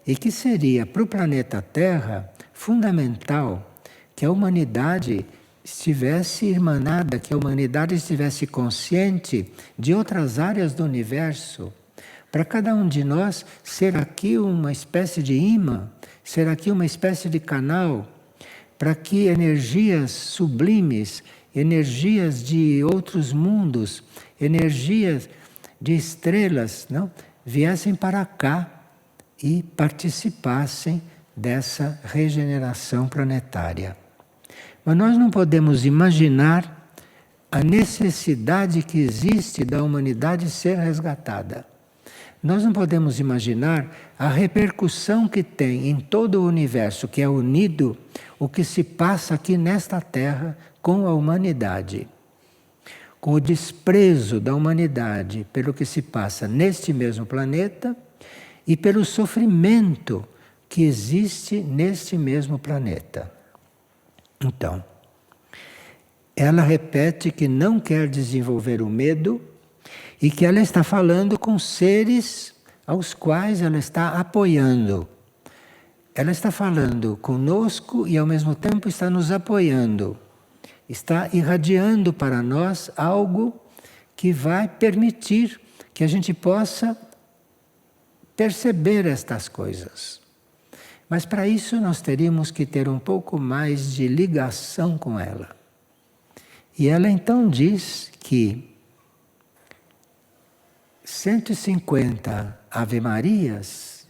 E que seria para o planeta Terra fundamental que a humanidade estivesse irmanada, que a humanidade estivesse consciente de outras áreas do universo, para cada um de nós ser aqui uma espécie de imã, ser aqui uma espécie de canal, para que energias sublimes, energias de outros mundos, energias de estrelas, não, viessem para cá e participassem dessa regeneração planetária. Mas nós não podemos imaginar a necessidade que existe da humanidade ser resgatada. Nós não podemos imaginar a repercussão que tem em todo o universo que é unido o que se passa aqui nesta Terra com a humanidade. Com o desprezo da humanidade pelo que se passa neste mesmo planeta e pelo sofrimento que existe neste mesmo planeta. Então, ela repete que não quer desenvolver o medo e que ela está falando com seres aos quais ela está apoiando. Ela está falando conosco e ao mesmo tempo está nos apoiando. Está irradiando para nós algo que vai permitir que a gente possa perceber estas coisas. Mas para isso nós teríamos que ter um pouco mais de ligação com ela. E ela então diz que 150 Ave-Marias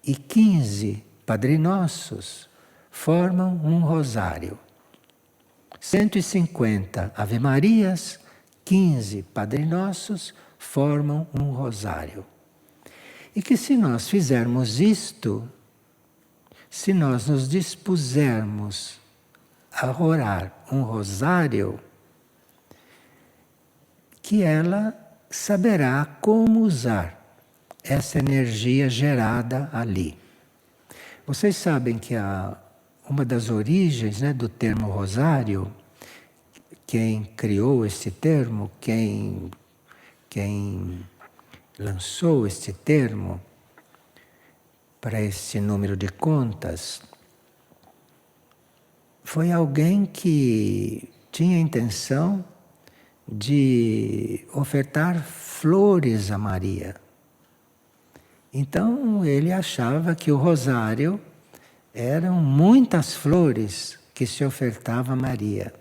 e 15 Padre Nossos formam um rosário. 150 Ave-Marias, 15 Padre Nossos formam um rosário. E que se nós fizermos isto, se nós nos dispusermos a orar um rosário, que ela saberá como usar essa energia gerada ali. Vocês sabem que uma das origens, né, do termo rosário, quem criou este termo, quem lançou este termo para esse número de contas, foi alguém que tinha a intenção de ofertar flores a Maria. Então ele achava que o rosário eram muitas flores que se ofertava a Maria.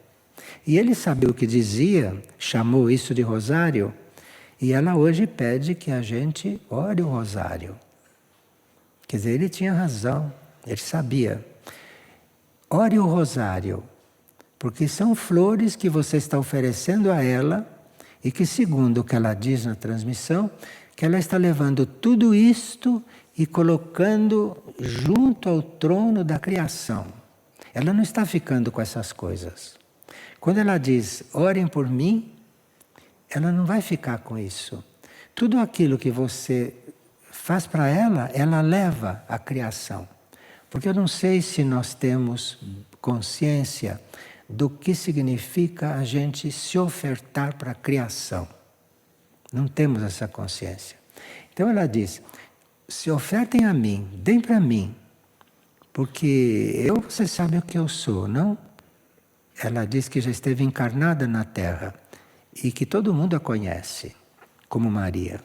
E ele sabia o que dizia, chamou isso de rosário, e ela hoje pede que a gente ore o rosário. Quer dizer, ele tinha razão, ele sabia. Ore o rosário, porque são flores que você está oferecendo a ela e que, segundo o que ela diz na transmissão, que ela está levando tudo isto e colocando junto ao trono da criação. Ela não está ficando com essas coisas. Quando ela diz, orem por mim, ela não vai ficar com isso. Tudo aquilo que você faz para ela, ela leva à criação. Porque eu não sei se nós temos consciência do que significa a gente se ofertar para a criação. Não temos essa consciência. Então ela diz, se ofertem a mim, deem para mim, porque você sabe o que eu sou, não? Ela diz que já esteve encarnada na Terra e que todo mundo a conhece, como Maria.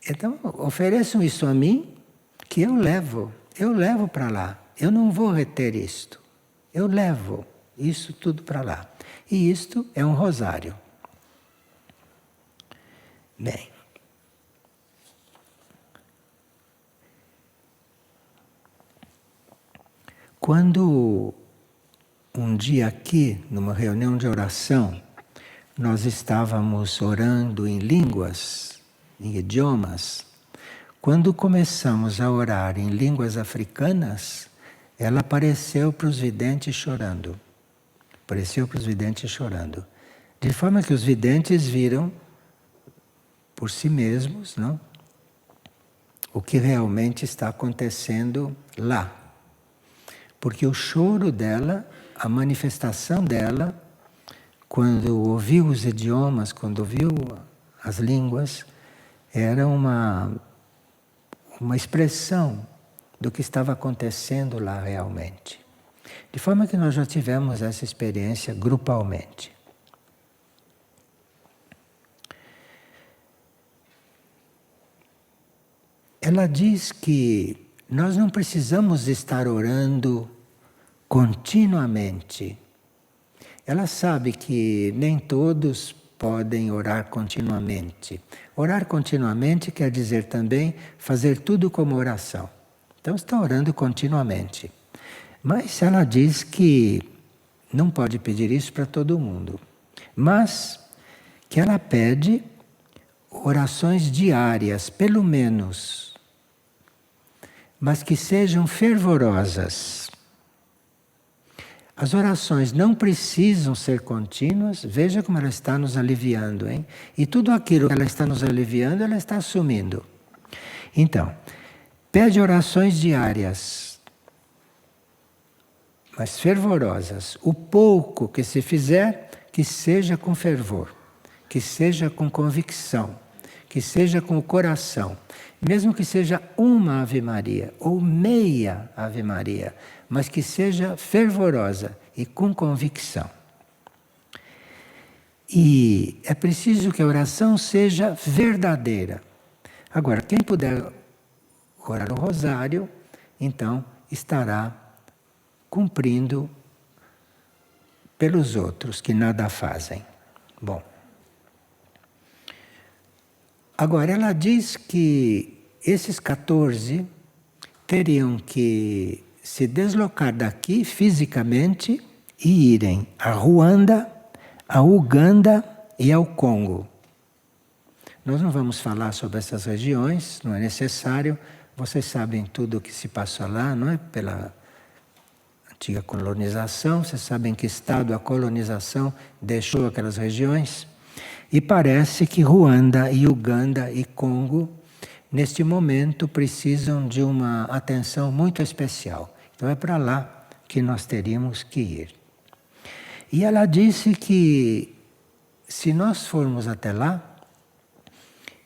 Então, ofereçam isso a mim, que eu levo para lá. eu não vou reter isto. Eu levo isso tudo para lá. E isto é um rosário. Bem. Quando um dia aqui, numa reunião de oração, nós estávamos orando em línguas, em idiomas, quando começamos a orar em línguas africanas, ela apareceu para os videntes chorando. Apareceu para os videntes chorando. De forma que os videntes viram por si mesmos, não? O que realmente está acontecendo lá. Porque o choro dela, a manifestação dela, quando ouviu os idiomas, quando ouviu as línguas, era uma expressão do que estava acontecendo lá realmente. De forma que nós já tivemos essa experiência grupalmente. Ela diz que nós não precisamos estar orando continuamente. Ela sabe que nem todos podem orar continuamente. Orar continuamente quer dizer também fazer tudo como oração. Então está orando continuamente. Mas ela diz que não pode pedir isso para todo mundo. Mas que ela pede orações diárias, pelo menos, mas que sejam fervorosas. As orações não precisam ser contínuas, veja como ela está nos aliviando, hein? E tudo aquilo que ela está nos aliviando, ela está assumindo. Então, pede orações diárias, mas fervorosas. O pouco que se fizer, que seja com fervor, que seja com convicção, que seja com o coração. Mesmo que seja uma Ave Maria ou meia Ave Maria, mas que seja fervorosa e com convicção. E é preciso que a oração seja verdadeira. Agora, quem puder orar o rosário, então estará cumprindo pelos outros que nada fazem. Bom. Agora, ela diz que esses 14 teriam que se deslocar daqui fisicamente e irem a Ruanda, a Uganda e ao Congo. Nós não vamos falar sobre essas regiões, não é necessário. Vocês sabem tudo o que se passou lá, não é? Pela antiga colonização, vocês sabem que estado a colonização deixou aquelas regiões. E parece que Ruanda e Uganda e Congo, neste momento, precisam de uma atenção muito especial. Então é para lá que nós teríamos que ir. E ela disse que se nós formos até lá,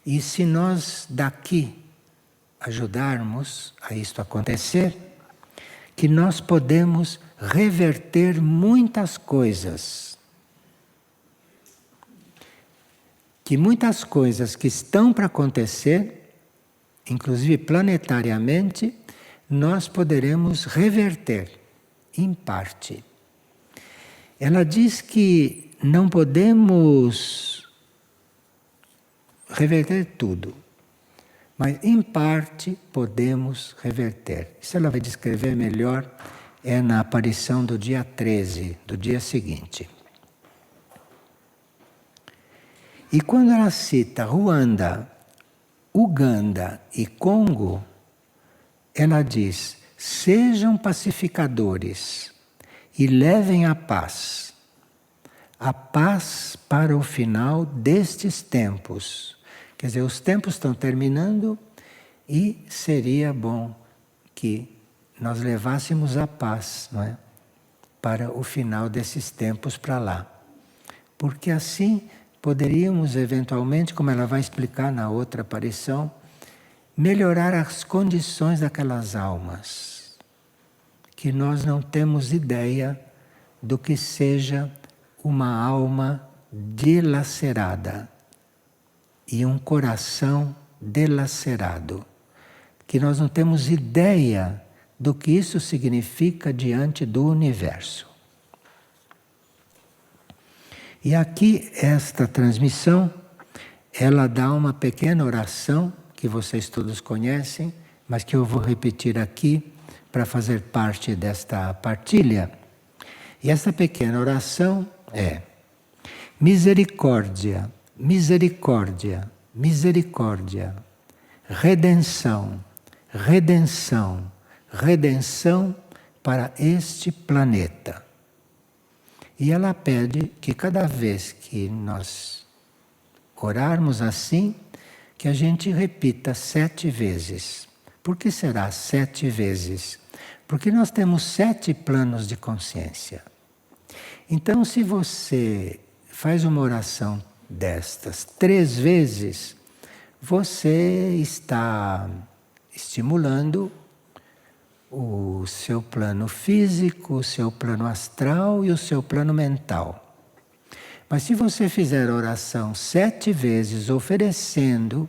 e se nós daqui ajudarmos a isto acontecer, que nós podemos reverter muitas coisas. Que muitas coisas que estão para acontecer, inclusive planetariamente, nós poderemos reverter, em parte. Ela diz que não podemos reverter tudo, mas em parte podemos reverter. Isso ela vai descrever melhor, é na aparição do dia 13, do dia seguinte. E quando ela cita Ruanda, Uganda e Congo, ela diz: sejam pacificadores e levem a paz para o final destes tempos. Quer dizer, os tempos estão terminando e seria bom que nós levássemos a paz, não é? Para o final desses tempos para lá. Porque assim poderíamos eventualmente, como ela vai explicar na outra aparição, melhorar as condições daquelas almas, que nós não temos ideia do que seja uma alma dilacerada e um coração dilacerado, que nós não temos ideia do que isso significa diante do universo. E aqui, esta transmissão, ela dá uma pequena oração, que vocês todos conhecem, mas que eu vou repetir aqui para fazer parte desta partilha. E essa pequena oração é: misericórdia, misericórdia, misericórdia, redenção, redenção, redenção para este planeta. E ela pede que cada vez que nós orarmos assim, que a gente repita 7 vezes. Por que será 7 vezes? Porque nós temos 7 planos de consciência. Então, se você faz uma oração destas 3 vezes, você está estimulando o seu plano físico, o seu plano astral e o seu plano mental. Mas se você fizer a oração 7 vezes oferecendo,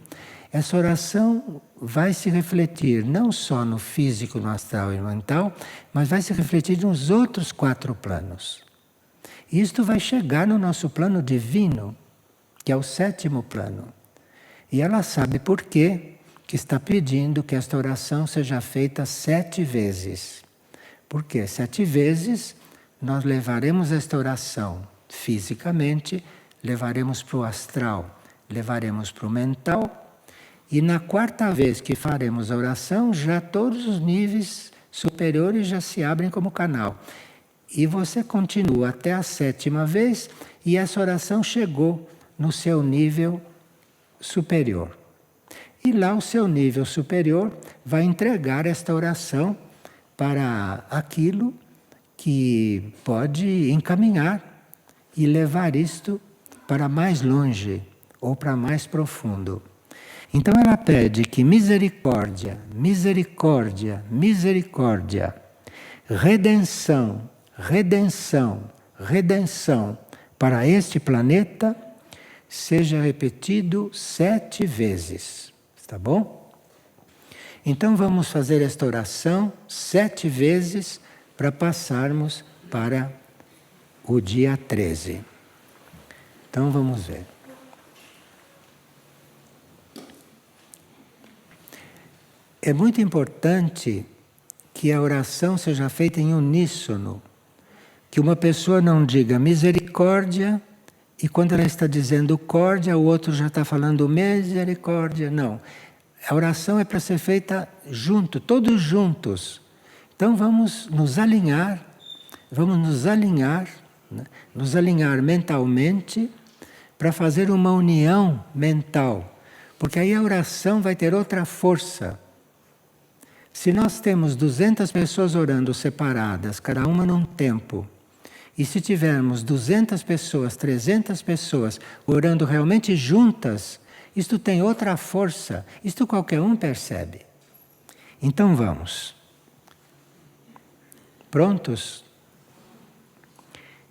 essa oração vai se refletir não só no físico, no astral e no mental, mas vai se refletir nos outros 4 planos. E isto vai chegar no nosso plano divino, que é o 7º plano. E ela sabe por quê que está pedindo que esta oração seja feita 7 vezes. Porque 7 vezes nós levaremos esta oração fisicamente, levaremos para o astral, levaremos para o mental, e na 4ª vez que faremos a oração, já todos os níveis superiores já se abrem como canal. E você continua até a 7ª vez, e essa oração chegou no seu nível superior. E lá o seu nível superior vai entregar esta oração para aquilo que pode encaminhar e levar isto para mais longe ou para mais profundo. Então ela pede que misericórdia, misericórdia, misericórdia, redenção, redenção, redenção para este planeta seja repetido 7 vezes. Tá bom? Então vamos fazer esta oração 7 vezes para passarmos para o dia 13. Então vamos ver. É muito importante que a oração seja feita em uníssono, que uma pessoa não diga misericórdia e quando ela está dizendo córdia, o outro já está falando misericórdia. Não. A oração é para ser feita junto, todos juntos. Então vamos nos alinhar mentalmente para fazer uma união mental. Porque aí a oração vai ter outra força. Se nós temos 200 pessoas orando separadas, cada uma num tempo, e se tivermos 200 pessoas, 300 pessoas orando realmente juntas, isto tem outra força, isto qualquer um percebe. Então vamos. Prontos?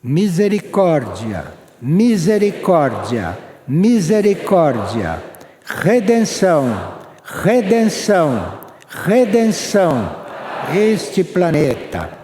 Misericórdia, misericórdia, misericórdia, redenção, redenção, redenção, este planeta.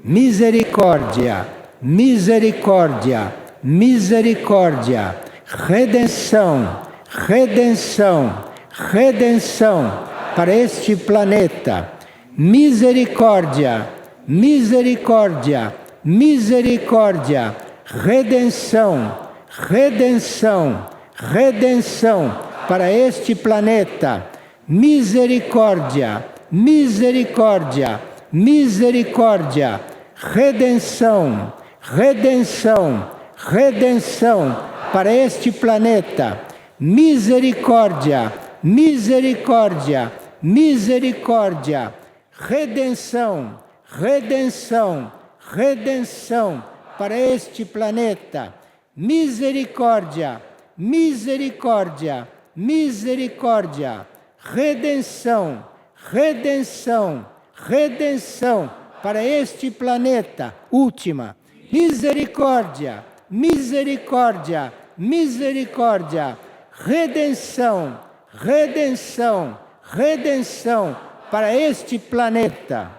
Misericórdia, misericórdia, misericórdia, redenção, redenção, redenção para este planeta. Misericórdia, misericórdia, misericórdia, redenção, redenção, redenção para este planeta. Misericórdia, misericórdia, misericórdia, redenção, redenção, redenção para este planeta. Misericórdia, misericórdia, misericórdia, redenção, redenção, redenção para este planeta. Misericórdia, misericórdia, misericórdia, redenção, redenção, redenção para este planeta. Última. Misericórdia, misericórdia, misericórdia, redenção, redenção, redenção para este planeta.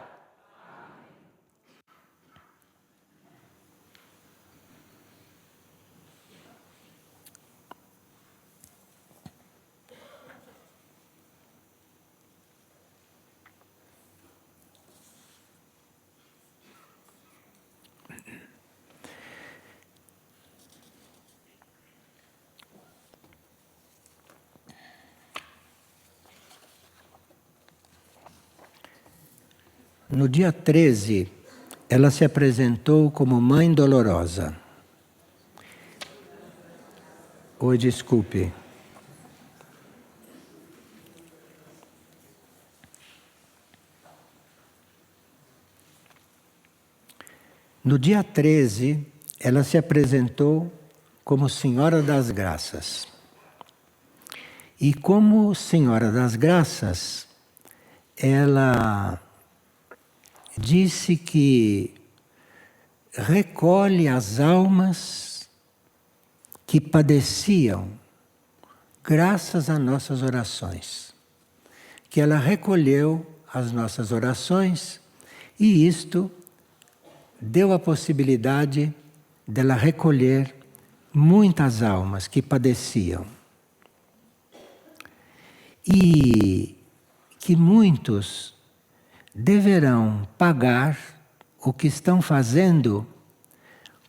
No dia 13, ela se apresentou como Mãe Dolorosa. Oi, desculpe. No dia 13, ela se apresentou como Senhora das Graças. E como Senhora das Graças, ela disse que recolhe as almas que padeciam graças a nossas orações. Que ela recolheu as nossas orações e isto deu a possibilidade dela recolher muitas almas que padeciam. E que muitos deverão pagar o que estão fazendo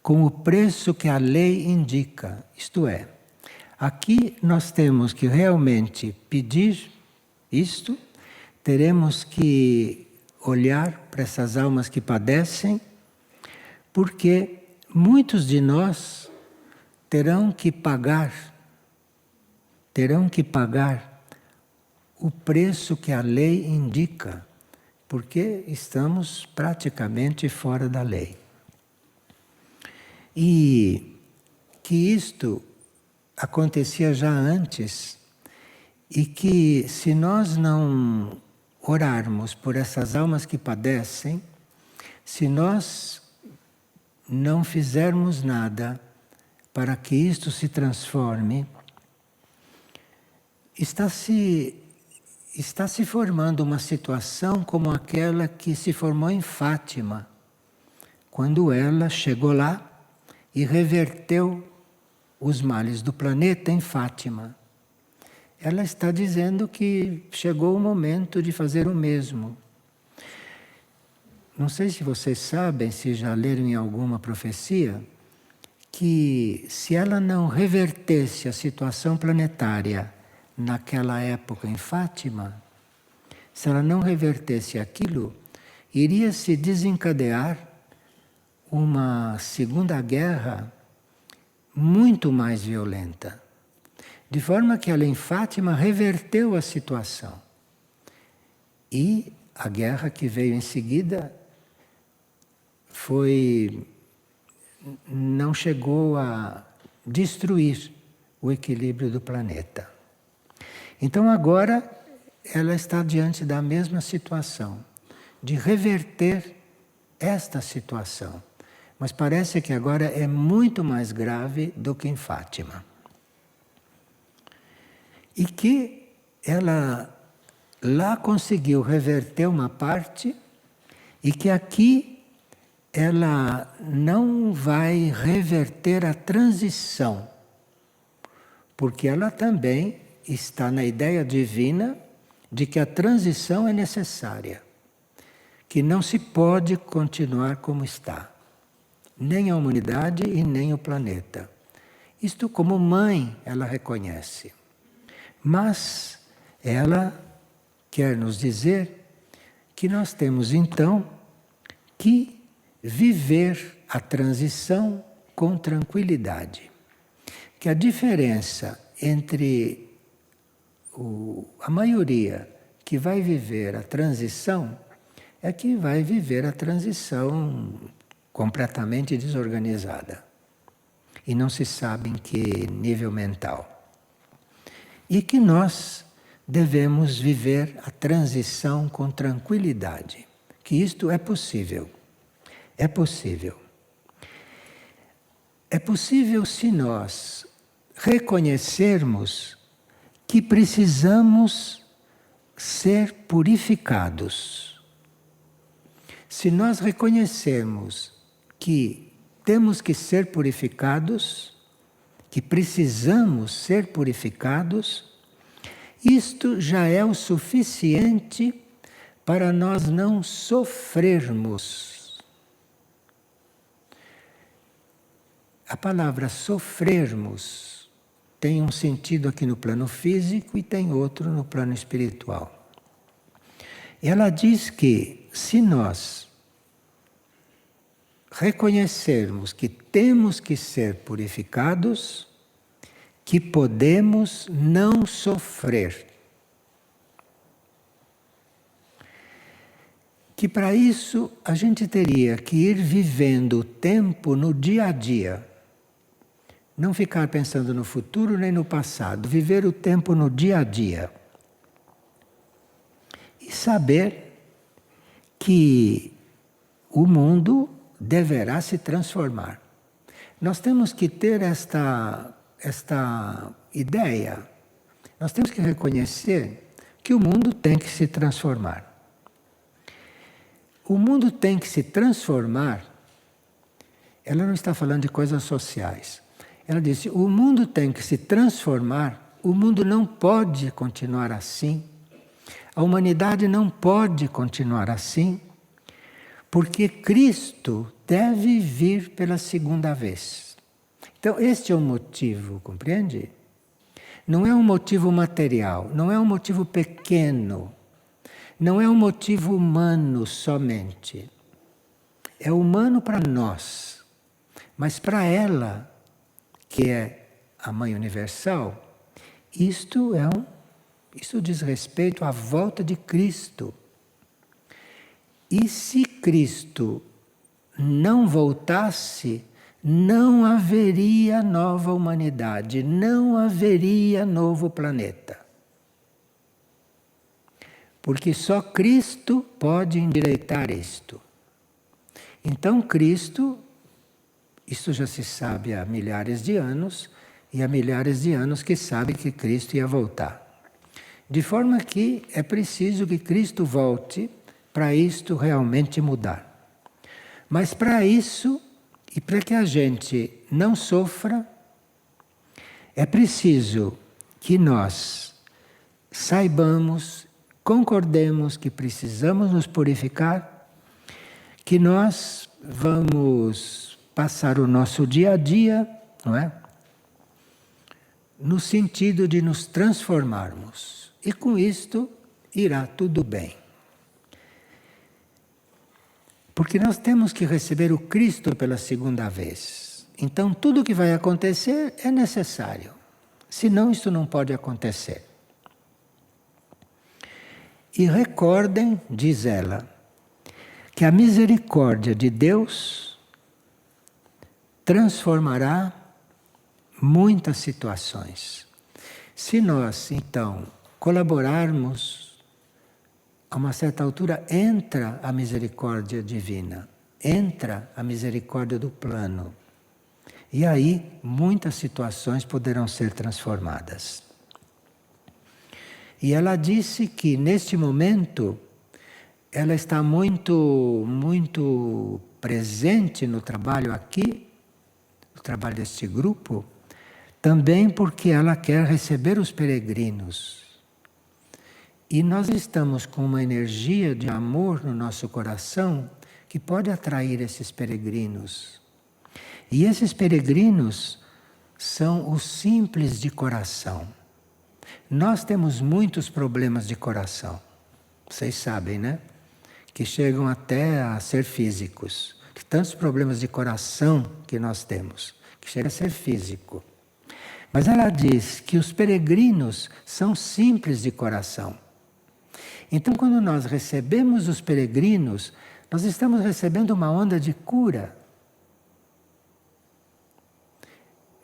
com o preço que a lei indica. Isto é, aqui nós temos que realmente pedir isto, teremos que olhar para essas almas que padecem, porque muitos de nós terão que pagar o preço que a lei indica, porque estamos praticamente fora da lei. E que isto acontecia já antes, e que se nós não orarmos por essas almas que padecem, se nós não fizermos nada para que isto se transforme, está se formando uma situação como aquela que se formou em Fátima, quando ela chegou lá e reverteu os males do planeta em Fátima. Ela está dizendo que chegou o momento de fazer o mesmo. Não sei se vocês sabem, se já leram em alguma profecia, que se ela não revertesse a situação planetária naquela época em Fátima, se ela não revertesse aquilo, iria se desencadear uma segunda guerra muito mais violenta. De forma que ela em Fátima reverteu a situação. E a guerra que veio em seguida não chegou a destruir o equilíbrio do planeta. Então agora ela está diante da mesma situação, de reverter esta situação. Mas parece que agora é muito mais grave do que em Fátima. E que ela lá conseguiu reverter uma parte e que aqui ela não vai reverter a transição, porque ela também está na ideia divina de que a transição é necessária, que não se pode continuar como está, nem a humanidade e nem o planeta. Isto como mãe ela reconhece, mas ela quer nos dizer que nós temos então que viver a transição com tranquilidade. Que a diferença entre a maioria que vai viver a transição é que vai viver a transição completamente desorganizada. E não se sabe em que nível mental. E que nós devemos viver a transição com tranquilidade. Que isto é possível. É possível. É possível se nós reconhecermos que precisamos ser purificados. Se nós reconhecermos que temos que ser purificados, que precisamos ser purificados, isto já é o suficiente para nós não sofrermos. A palavra sofrermos tem um sentido aqui no plano físico e tem outro no plano espiritual. Ela diz que se nós reconhecermos que temos que ser purificados, que podemos não sofrer. Que para isso a gente teria que ir vivendo o tempo no dia a dia. Não ficar pensando no futuro nem no passado, viver o tempo no dia a dia. E saber que o mundo deverá se transformar. Nós temos que ter esta ideia. Nós temos que reconhecer que o mundo tem que se transformar. O mundo tem que se transformar. Ela não está falando de coisas sociais. Ela disse, o mundo tem que se transformar, o mundo não pode continuar assim. A humanidade não pode continuar assim, porque Cristo deve vir pela segunda vez. Então, este é o motivo, compreende? Não é um motivo material, não é um motivo pequeno, não é um motivo humano somente. É humano para nós, mas para ela, que é a Mãe Universal, isto diz respeito à volta de Cristo. E se Cristo não voltasse, não haveria nova humanidade, não haveria novo planeta. Porque só Cristo pode endireitar isto. Então Cristo, isso já se sabe há milhares de anos, e há milhares de anos que sabe que Cristo ia voltar. De forma que é preciso que Cristo volte para isto realmente mudar. Mas para isso, e para que a gente não sofra, é preciso que nós saibamos, concordemos que precisamos nos purificar, que nós vamos passar o nosso dia a dia, não é? No sentido de nos transformarmos. E com isto irá tudo bem. Porque nós temos que receber o Cristo pela segunda vez. Então tudo o que vai acontecer é necessário. Senão isso não pode acontecer. E recordem, diz ela, que a misericórdia de Deus transformará muitas situações. Se nós, então, colaborarmos, a uma certa altura entra a misericórdia divina, entra a misericórdia do plano. E aí muitas situações poderão ser transformadas. E ela disse que neste momento ela está muito presente no trabalho aqui, no trabalho deste grupo, também porque ela quer receber os peregrinos. E nós estamos com uma energia de amor no nosso coração que pode atrair esses peregrinos. E esses peregrinos são os simples de coração. Nós temos muitos problemas de coração. Vocês sabem, né? Que chegam até a ser físicos. Tantos problemas de coração que nós temos, que chega a ser físico. Mas ela diz que os peregrinos são simples de coração. Então, quando nós recebemos os peregrinos, nós estamos recebendo uma onda de cura.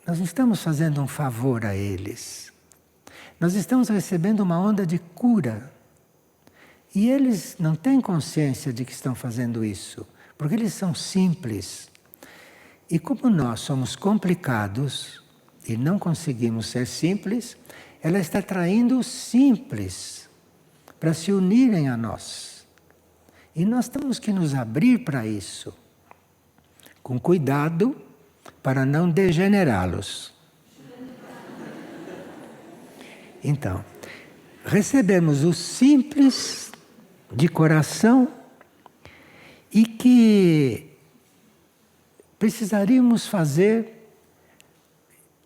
Nós não estamos fazendo um favor a eles. Nós estamos recebendo uma onda de cura. E eles não têm consciência de que estão fazendo isso, porque eles são simples. E como nós somos complicados e não conseguimos ser simples, ela está traindo os simples para se unirem a nós. E nós temos que nos abrir para isso, com cuidado para não degenerá-los. Então, recebemos os simples de coração e que precisaríamos fazer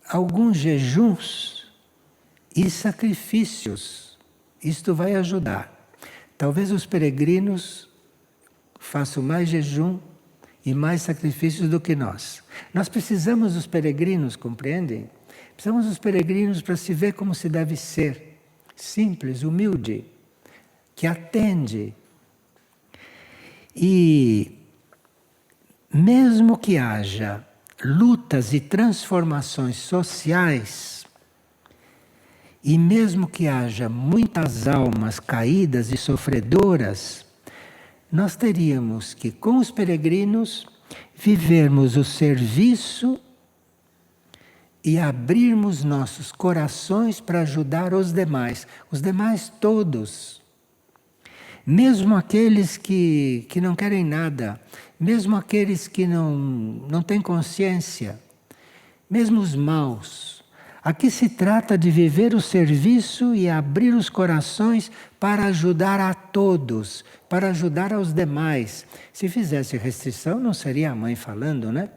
alguns jejuns e sacrifícios. Isto vai ajudar. Talvez os peregrinos faço mais jejum e mais sacrifícios do que nós. Nós precisamos dos peregrinos, compreendem? Precisamos dos peregrinos para se ver como se deve ser. Simples, humilde, que atende. E mesmo que haja lutas e transformações sociais, e mesmo que haja muitas almas caídas e sofredoras, nós teríamos que, com os peregrinos, vivermos o serviço e abrirmos nossos corações para ajudar os demais todos. Mesmo aqueles que não querem nada, mesmo aqueles que não têm consciência, mesmo os maus. Aqui se trata de viver o serviço e abrir os corações para ajudar a todos, para ajudar aos demais. Se fizesse restrição, não seria a mãe falando, né?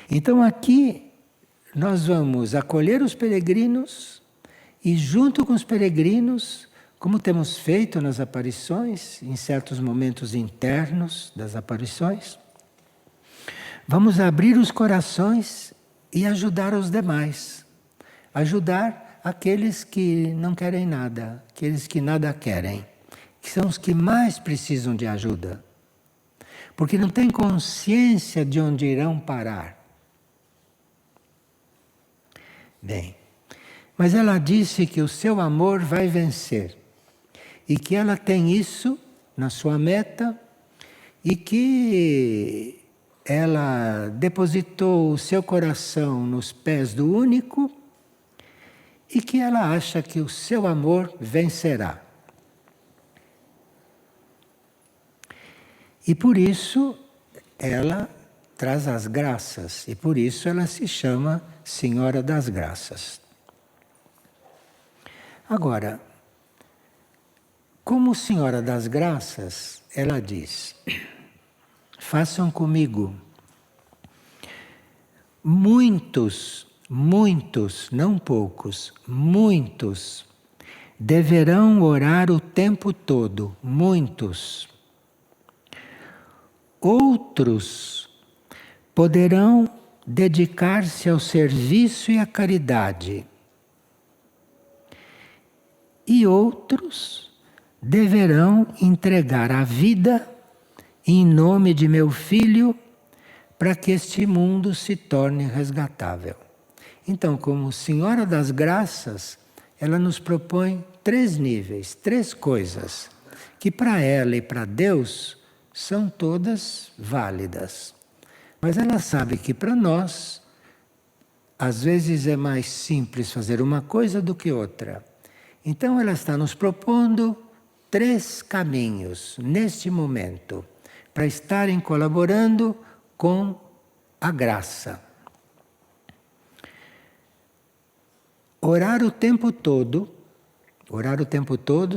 Então aqui nós vamos acolher os peregrinos e, junto com os peregrinos, como temos feito nas aparições, em certos momentos internos das aparições, vamos abrir os corações e ajudar os demais. Ajudar aqueles que não querem nada, aqueles que nada querem, que são os que mais precisam de ajuda. Porque não têm consciência de onde irão parar. Bem, mas ela disse que o seu amor vai vencer. E que ela tem isso na sua meta e que ela depositou o seu coração nos pés do único e que ela acha que o seu amor vencerá. E por isso ela traz as graças e por isso ela se chama Senhora das Graças. Agora, como Senhora das Graças, ela diz: façam comigo. Muitos, não poucos, muitos deverão orar o tempo todo, muitos. Outros poderão dedicar-se ao serviço e à caridade. E outros deverão entregar a vida em nome de meu filho para que este mundo se torne resgatável. Então, como Senhora das Graças, ela nos propõe 3 níveis, 3 coisas, que para ela e para Deus são todas válidas. Mas ela sabe que para nós, às vezes é mais simples fazer uma coisa do que outra. Então ela está nos propondo 3 caminhos neste momento para estarem colaborando com a graça. Orar o tempo todo,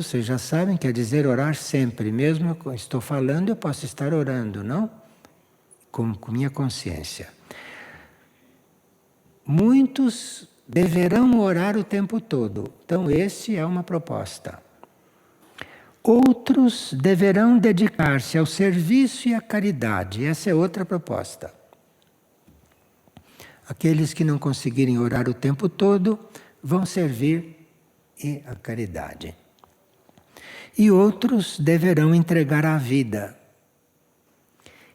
vocês já sabem, quer dizer orar sempre, mesmo que eu estou falando, eu posso estar orando, não? Com minha consciência. Muitos deverão orar o tempo todo. Então, esse é uma proposta. Outros deverão dedicar-se ao serviço e à caridade. Essa é outra proposta. Aqueles que não conseguirem orar o tempo todo vão servir e a caridade. E outros deverão entregar a vida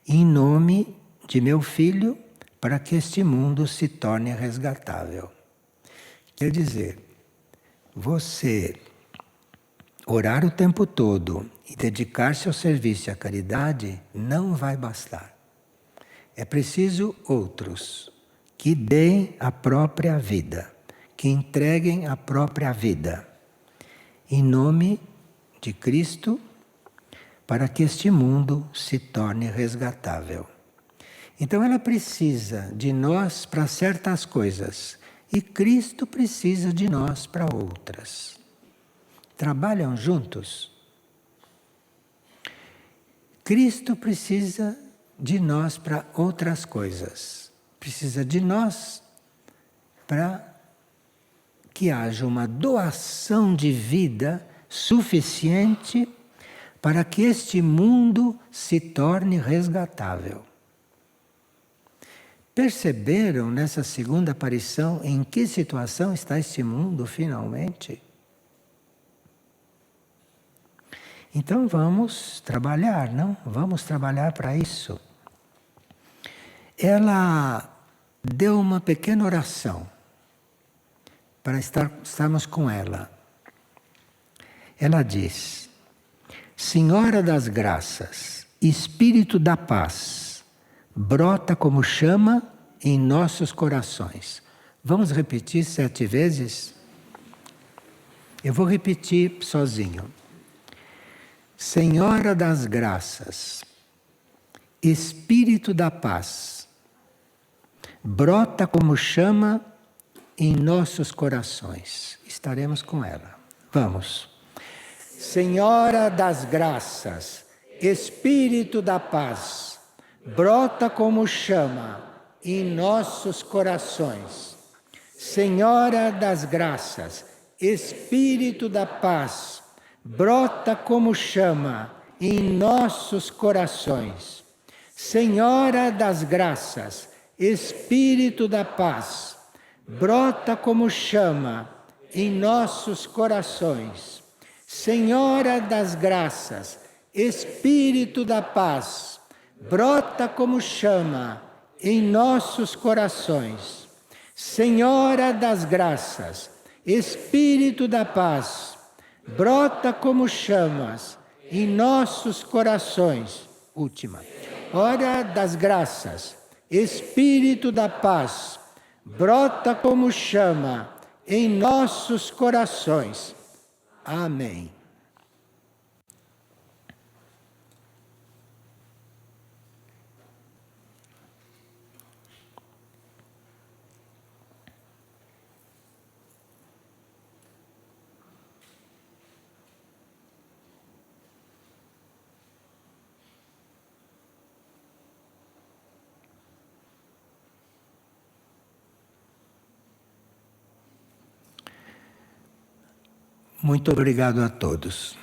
em nome de meu filho para que este mundo se torne resgatável. Quer dizer, você orar o tempo todo e dedicar-se ao serviço e à caridade não vai bastar. É preciso outros que deem a própria vida, que entreguem a própria vida em nome de Cristo para que este mundo se torne resgatável. Então ela precisa de nós para certas coisas e Cristo precisa de nós para outras. Trabalham juntos. Cristo precisa de nós para outras coisas. Precisa de nós para que haja uma doação de vida suficiente para que este mundo se torne resgatável. Perceberam nessa segunda aparição em que situação está este mundo finalmente? Então vamos trabalhar, não? Vamos trabalhar para isso. Ela deu uma pequena oração para estarmos com ela. Ela diz: Senhora das Graças, Espírito da Paz, brota como chama em nossos corações. Vamos repetir 7 vezes? Eu vou repetir sozinho. Senhora das Graças, Espírito da Paz, brota como chama em nossos corações. Estaremos com ela. Vamos. Senhora das Graças, Espírito da Paz, brota como chama em nossos corações. Senhora das Graças, Espírito da Paz, brota como chama em nossos corações. Senhora das Graças, Espírito da Paz, brota como chama em nossos corações. Senhora das Graças, Espírito da Paz, brota como chama em nossos corações. Senhora das Graças, Espírito da Paz, brota como chamas em nossos corações. Última. Hora das Graças, Espírito da Paz, brota como chama em nossos corações. Amém. Muito obrigado a todos.